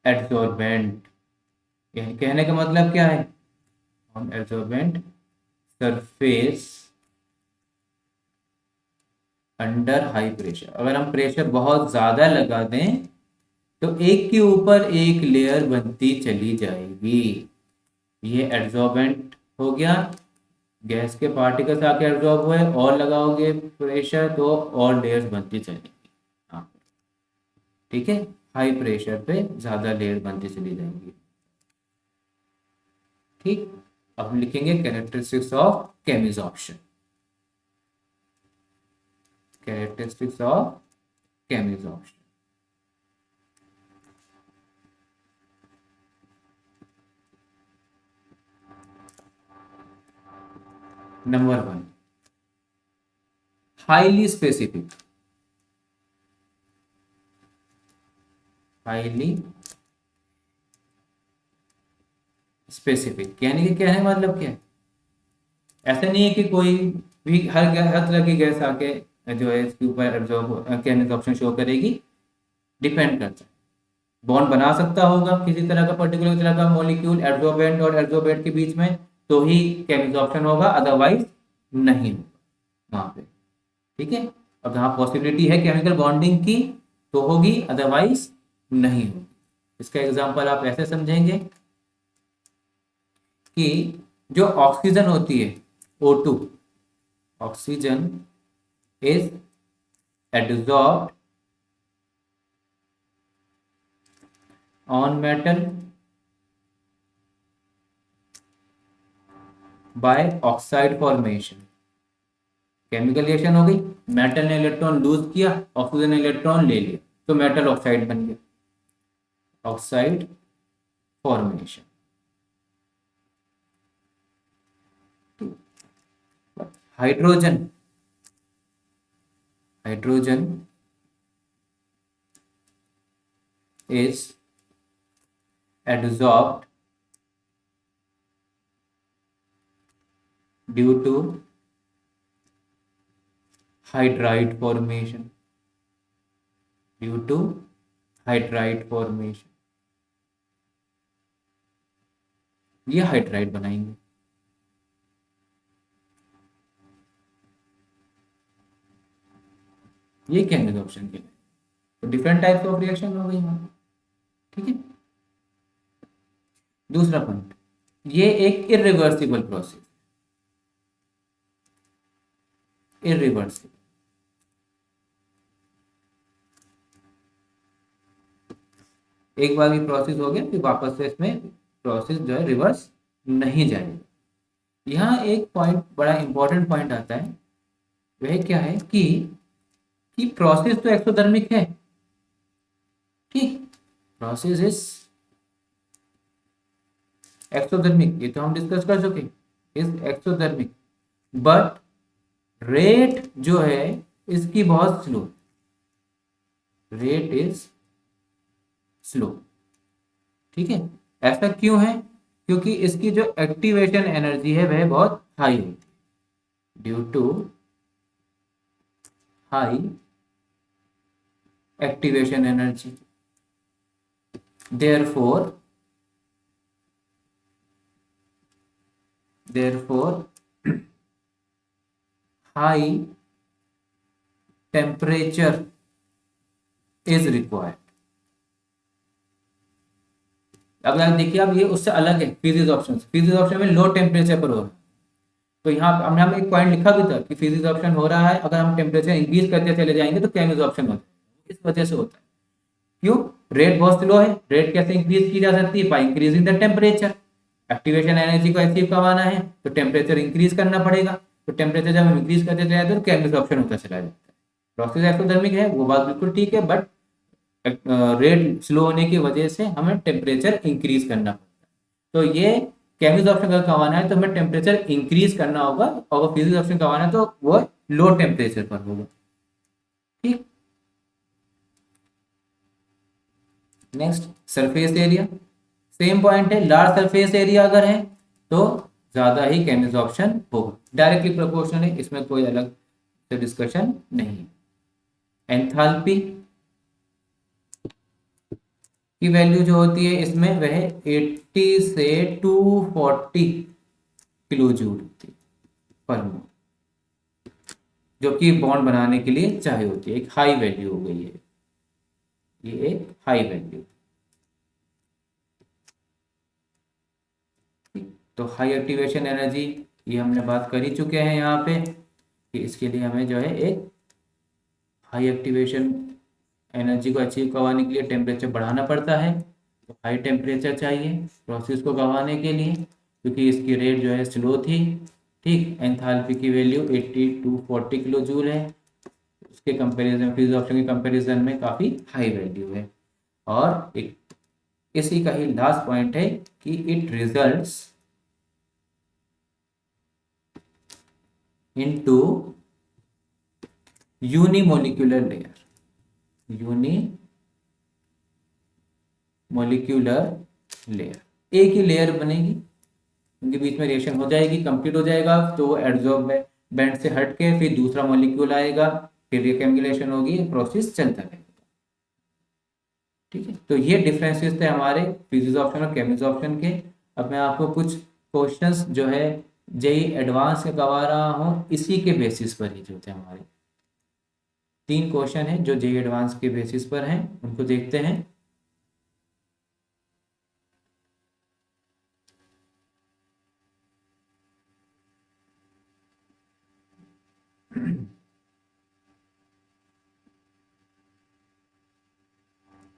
adsorbent। कहने का मतलब क्या है, on adsorbent surface under high pressure. अगर हम प्रेशर बहुत ज्यादा लगा दें तो एक के ऊपर एक लेयर बनती चली जाएगी। ये एड्सॉर्बेंट हो गया, गैस के पार्टिकल्स आके एब्जॉर्ब हुए, और लगाओगे प्रेशर तो और लेयर्स बनती चलेगी। हाँ, ठीक है, हाई प्रेशर पे ज्यादा लेयर बनती चली जाएंगी। ठीक, अब लिखेंगे characteristics of chemisorption. Characteristics of chemisorption. Number 1, highly specific. Highly specific यानी कि क्या है, मतलब क्या है, ऐसा नहीं है कि कोई भी हर तरह की गैस आके जो है इसके ऊपर एब्जॉर्ब केमिसॉर्प्शन शो करेगी। डिपेंड करता है, बॉन्ड बना सकता होगा किसी तरह का पर्टिकुलर तरह का मॉलिक्यूल एब्जॉर्बेंट और एब्जॉर्बेंट के बीच में, तो ही केमिसॉर्प्शन होगा, अदरवाइज नहीं होगा वहां पे। ठीक है, अब जहाँ पॉसिबिलिटी है केमिकल बॉन्डिंग की तो होगी, अदरवाइज नहीं होगी। इसका एग्जांपल आप ऐसे समझेंगे कि जो ऑक्सीजन होती है O2, oxygen is adsorbed on metal by oxide formation. Chemical reaction हो गई, मेटल ने इलेक्ट्रॉन लूज किया, ऑक्सीजन ने इलेक्ट्रॉन ले लिया, तो मेटल ऑक्साइड बन गया, oxide formation. Hydrogen, hydrogen is adsorbed due to hydride formation, due to hydride formation। ये हाइड्राइड बनाएंगे। ये केमिकल ऑप्शन के लिए तो डिफरेंट टाइप्स ऑफ रिएक्शन हो गई वहां। ठीक है, दूसरा पॉइंट, ये एक इरिवर्सिबल प्रोसेस, इरिवर्सिबल। एक बार भी प्रोसेस हो गया फिर वापस से इसमें प्रोसेस जो है रिवर्स नहीं जाएगा। यहाँ एक पॉइंट, बड़ा इंपॉर्टेंट पॉइंट आता है, वह क्या है कि प्रोसेस तो एक्सोथर्मिक है। ठीक, प्रोसेस इज एक्सोथर्मिक, ये तो हम डिस्कस कर चुके, इज एक्सोथर्मिक, बट रेट जो है इसकी बहुत स्लो, रेट इज स्लो। ठीक है, ऐसा क्यों है? क्योंकि इसकी जो एक्टिवेशन एनर्जी है वह बहुत हाई होती है, due to high activation energy. therefore therefore high temperature is required। अब आप देखिए, अब ये उससे अलग है फिजिक्स ऑप्शन। फिजिक्स ऑप्शन में लो टेम्परेचर पर हो रहा है, तो यहाँ हमने हम एक पॉइंट लिखा भी था कि फिजिक्स ऑप्शन हो रहा है, अगर हम टेम्परेचर इंक्रीज करते चले जाएंगे तो केमिकल ऑप्शन होता है। इस वजह से होता है। क्यों? रेट बहुत स्लो है। रेट कैसे इंक्रीज की जा सकती है? By increasing the temperature. Activation energy को अचीव करवाना है तो टेम्परेचर इंक्रीज करना पड़ेगा। तो टेम्परेचर जब हम इंक्रीज करते चले जाते हैं तो केमिकल ऑप्शन होता चला जाता है। प्रोसेस एक्सोथर्मिक है, वो बात बिल्कुल ठीक है, बट रेट स्लो होने की वजह से हमें टेम्परेचर इंक्रीज करना पड़ता है। तो ये केमिकल ऑप्शन अगर करवाना है तो हमें टेम्परेचर इंक्रीज करना होगा, और फिजिक्स ऑप्शन करवाना है तो वो लो टेम्परेचर पर होगा। ठीक, next surface area. Same point है, लार्ज सरफेस एरिया अगर है तो ज्यादा ही केमिकल ऑप्शन होगा, डायरेक्टली प्रोपोर्शनल है, इसमें कोई अलग से डिस्कशन नहीं है। एंथैल्पी की वैल्यू जो होती है इसमें वह 80 से 240 किलो जूल होती है पर मोल, जो कि बॉन्ड बनाने के लिए चाहिए होती है। एक हाई वैल्यू हो गई है, ये एक हाई वैल्यू। तो हाई एक्टिवेशन एनर्जी ये हमने बात कर ही चुके हैं यहाँ पे कि इसके लिए हमें जो है एक हाई एक्टिवेशन एनर्जी को अचीव करवाने के लिए टेम्परेचर बढ़ाना पड़ता है। तो हाई टेम्परेचर चाहिए प्रोसेस को करवाने के लिए, क्योंकि इसकी रेट जो है स्लो थी। ठीक, एंथैल्पी की वैल्यू 80 टू 40 किलो जूल है, उसके कंपैरिजन फिजिक्स ऑप्शन के कंपैरिजन में काफ़ी हाई वैल्यू है। और एक इसी का ही लास्ट पॉइंट है कि it results into unimolecular layer. Unimolecular layer, एक ही लेयर बनेगी, उनके बीच में रिएक्शन हो जाएगी, कंप्लीट हो जाएगा, तो वो एडजॉर्बेंट से हट के फिर दूसरा मॉलिक्यूल आएगा, फिर रिकैम्युलेशन होगी, प्रोसेस चलता रहेगा। ठीक है, तो ये डिफरेंसेस थे हमारे फिजिक्स ऑप्शन और केमिस्ट्री ऑप्शन के। अब मैं आपको कुछ क्वेश्चंस जो है जेई एडवांस के करवा रहा हूँ, इसी के बेसिस पर ही जो थे हमारे 3 क्वेश्चन हैं जो जेई एडवांस के बेसिस पर हैं, उनको देखते हैं।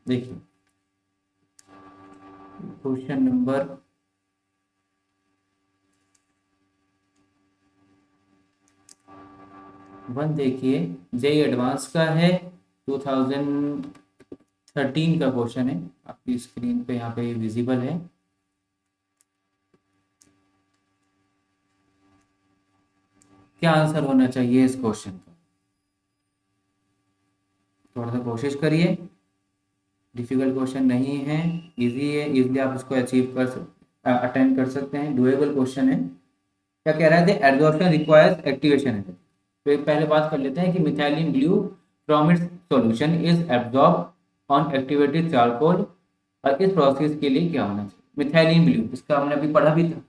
देखिए क्वेश्चन नंबर 1 देखिए, जेई एडवांस का है, 2013 का क्वेश्चन है, आपकी स्क्रीन पे यहाँ पे विजिबल है। क्या आंसर होना चाहिए इस क्वेश्चन का? थोड़ा सा कोशिश करिए, डिफिकल्ट क्वेश्चन नहीं है, इजी है, इजीली आप इसको अचीव कर सकते, अटेम्प्ट कर सकते हैं, डुएबल क्वेश्चन है। क्या कह रहा है? The absorption requires activation energy. तो एक पहले बात कर लेते हैं कि methylene blue from its solution is absorb on activated charcoal, और इस प्रोसेस के लिए क्या होना चाहिए? मिथाइलिन ब्लू, इसका हमने अभी पढ़ा भी था।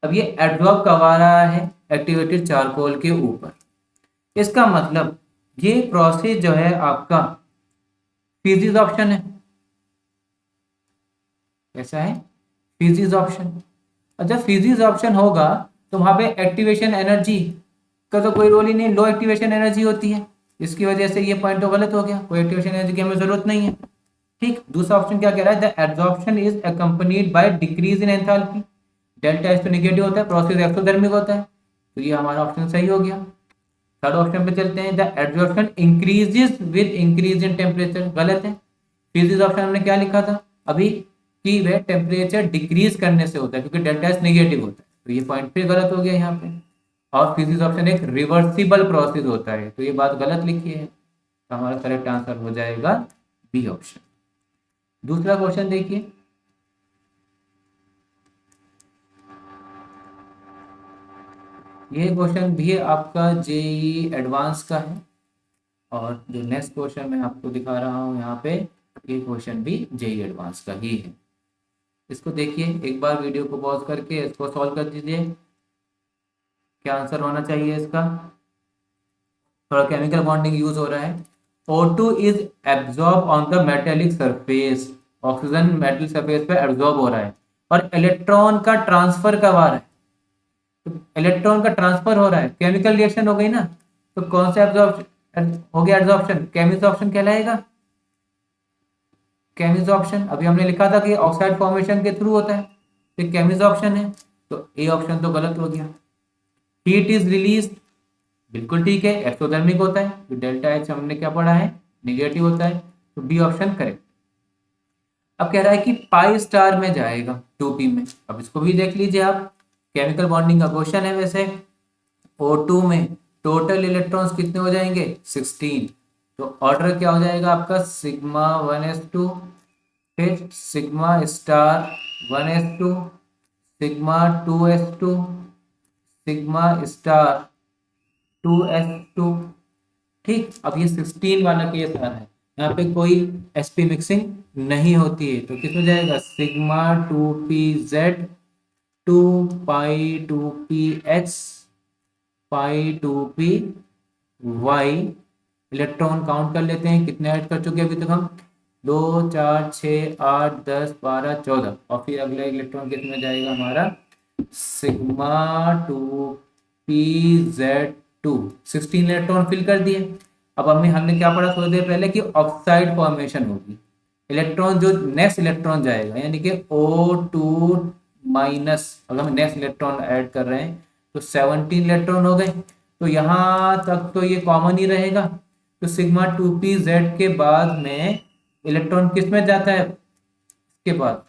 अब ये एब्जॉर्ब करवा रहा है एक्टिवेटेड चारकोल के ऊपर, इसका मतलब ये प्रोसेस जो है आपका फिजिक्स ऑप्शन है। कैसा है? Physics option. और जब फिजिक्स ऑप्शन होगा तो वहां पे एक्टिवेशन एनर्जी का तो कोई रोल ही नहीं, लो एक्टिवेशन एनर्जी होती है, इसकी वजह से ये पॉइंट तो गलत हो गया, कोई एक्टिवेशन एनर्जी की हमें जरूरत नहीं है। ठीक, दूसरा ऑप्शन क्या कह रहा है? The absorption is accompanied by decrease in enthalpy. Delta H तो नेगेटिव होता है, प्रोसेस एक्सोथर्मिक होता है, तो ये हमारा ऑप्शन सही हो गया। थर्ड ऑप्शन पे चलते हैं, the absorption increases with increase in temperature. गलत है, फिजिक्स ऑप्शन हमने क्या लिखा था अभी कि वह टेम्परेचर डिक्रीज करने से होता है, क्योंकि डेल्टा एच नेगेटिव होता है, तो ये पॉइंट फिर गलत हो गया यहाँ पे। और फिजिक्स ऑप्शन एक रिवर्सिबल प्रोसेस होता है, तो ये बात गलत लिखी है, तो हमारा करेक्ट आंसर हो जाएगा बी ऑप्शन। दूसरा क्वेश्चन देखिए, ये क्वेश्चन भी आपका जेई एडवांस का है, और जो नेक्स्ट क्वेश्चन मैं आपको दिखा रहा हूँ यहाँ पे, ये क्वेश्चन भी जेई एडवांस का ही है। इसको देखिए, एक बार वीडियो को पॉज करके इसको सॉल्व कर दीजिए। क्या आंसर होना चाहिए इसका? थोड़ा केमिकल बॉन्डिंग यूज हो रहा है। O2 is absorb on the metallic surface, oxygen metal surface पे एब्जॉर्ब हो रहा है, और इलेक्ट्रॉन का ट्रांसफर करवा रहा है। तो इलेक्ट्रॉन का ट्रांसफर हो रहा है, केमिकल रिएक्शन हो गई ना, तो कौन सा एब्जॉर्प्शन हो गया? एब्जॉर्प्शन, केमिसॉर्प्शन कहलाएगा। केमिसॉर्प्शन अभी हमने लिखा था कि ऑक्साइड फॉर्मेशन के थ्रू होता है, तो केमिसॉर्प्शन है, तो ए ऑप्शन तो गलत हो गया। हीट इज रिलीज, बिल्कुल ठीक है, एक्सोथर्मिक होता है, तो डेल्टा एच हमने क्या पढ़ा है? निगेटिव होता है, तो बी ऑप्शन करेक्ट। अब कह रहा है कि पाई स्टार में जाएगा 2p में। अब इसको भी देख लीजिए आप, केमिकल बॉन्डिंग का क्वेश्चन है वैसे। O2 में टोटल इलेक्ट्रॉन्स कितने हो जाएंगे? 16। तो ऑर्डर क्या हो जाएगा आपका? सिग्मा 1s2, फिर sigma star 1s2, sigma 2s2, sigma star 2s2। ठीक, अब ये 16 वाला केस आ रहा है, यहाँ पे कोई sp मिक्सिंग नहीं होती है, तो किस हो जाएगा? सिग्मा 2pz 2 पाई 2px पाई 2py। इलेक्ट्रॉन काउंट कर लेते हैं, कितने ऐड कर चुके हैं अभी तक हम? 2 4 6 8 10 12 14, और फिर अगला इलेक्ट्रॉन कितने जाएगा हमारा? सिग्मा 2pz2, 16 इलेक्ट्रॉन फिल कर दिए। अब हमने क्या पढ़ा थोड़ी देर पहले कि ऑक्साइड फॉर्मेशन होगी। इलेक्ट्रॉन जो नेक्स्ट इलेक्ट्रॉन जाएगा, यानी कि O2 माइनस, अगर हम नेक्स्ट इलेक्ट्रॉन ऐड कर रहे हैं तो 17 इलेक्ट्रॉन हो गए, तो यहाँ तक तो ये कॉमन ही रहेगा। तो सिग्मा 2pz के बाद में इलेक्ट्रॉन किस में जाता है? इसके बाद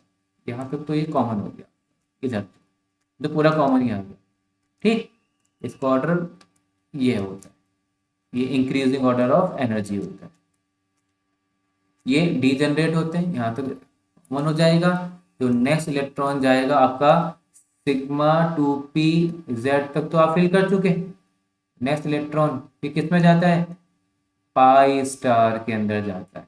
यहाँ तक तो ये कॉमन हो गया, इधर तो पूरा कॉमन ही आ गया। ठीक, इसका ऑर्डर ये होता है, ये इंक्रीजिंग ऑर्डर ऑफ एनर्जी होता है। ये डीजनरेट होते हैं, यहाँ तक कॉमन हो जाएगा। तो नेक्स्ट इलेक्ट्रॉन जाएगा आपका सिग्मा 2pz तक तो आप फिल कर चुके। नेक्स्ट इलेक्ट्रॉन फिर किस में जाता है? पाई स्टार के अंदर जाता है,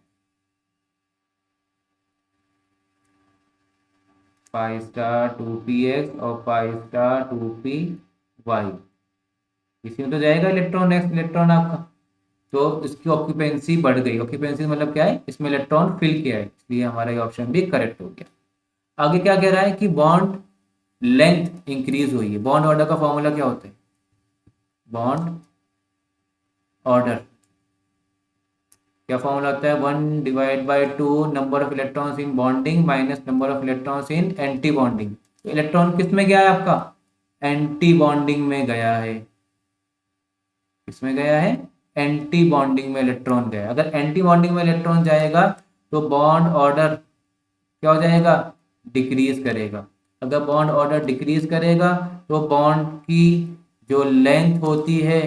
पाई स्टार 2px और पाई स्टार 2py, इसी में तो जाएगा इलेक्ट्रॉन, नेक्स्ट इलेक्ट्रॉन आपका। तो इसकी ऑक्यूपेंसी बढ़ गई। ऑक्यूपेंसी मतलब क्या है? इसमें इलेक्ट्रॉन फिल किया है, इसलिए हमारा ये ऑप्शन भी करेक्ट हो गया। आगे क्या कह रहा है कि बॉन्ड लेंथ इंक्रीज हुई है। बॉन्ड ऑर्डर का फॉर्मूला क्या होता है? बॉन्ड ऑर्डर क्या फॉर्मूला होता है? 1/2 number of electrons in bonding minus number of electrons in anti bonding. तो इलेक्ट्रॉन किस में गया है आपका? एंटी बॉन्डिंग में गया है। किसमें गया है? एंटी बॉन्डिंग में इलेक्ट्रॉन गया। अगर एंटी बॉन्डिंग में इलेक्ट्रॉन जाएगा तो बॉन्ड ऑर्डर क्या हो जाएगा? डिक्रीज करेगा। अगर बॉन्ड ऑर्डर डिक्रीज करेगा तो बॉन्ड की जो लेंथ होती है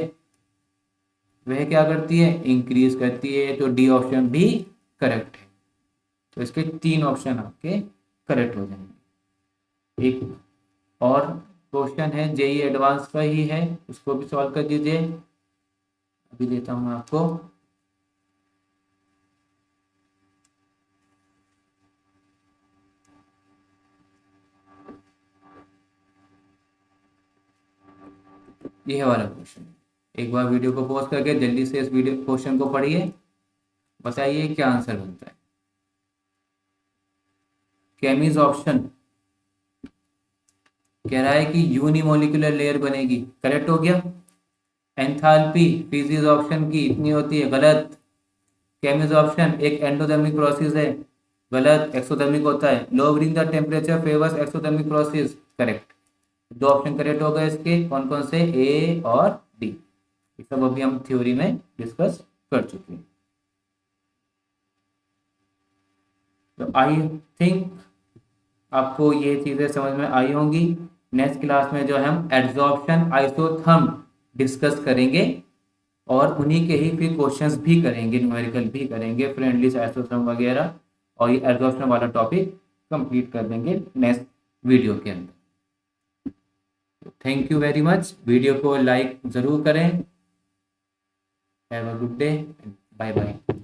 वह क्या करती है? इंक्रीज करती है। तो डी ऑप्शन भी करेक्ट है। तो इसके 3 ऑप्शन आपके करेक्ट हो जाएंगे। एक और क्वेश्चन है, जेई एडवांस का ही है, उसको भी सॉल्व कर दीजिए। अभी देता हूँ आपको। ये वाला क्वेश्चन, एक बार वीडियो को पॉज करके जल्दी से इस वीडियो क्वेश्चन को पढ़िए, बताइए क्या आंसर बनता है। केमिज ऑप्शन कह रहा है कि यूनिमोलिकुलर लेयर बनेगी, करेक्ट हो गया। एंथैल्पी फिजिक्स ऑप्शन की इतनी होती है, गलत। केमिज ऑप्शन एक एंडोथर्मिक प्रोसेस है, गलत। एक्सोथर्मिक होता है। Lowering the temperature favours exothermic process, correct. 2 option correct हो गए इसके, कौन कौन से? ए और डी। ये सब अभी हम थ्योरी में डिस्कस कर चुके हैं। तो आई थिंक आपको ये चीज़ें समझ में आई होंगी। नेक्स्ट क्लास में जो है हम एड्जॉर्प्शन आइसोथर्म डिस्कस करेंगे, और उन्हीं के ही फिर क्वेश्चंस भी करेंगे, न्यूमेरिकल भी करेंगे, फ्रेंडली आइसोथर्म वगैरह, और ये एड्जॉर्प्शन वाला टॉपिक कंप्लीट कर देंगे नेक्स्ट वीडियो के अंदर। तो thank you very much, video को लाइक ज़रूर करें। Have a good day, bye bye.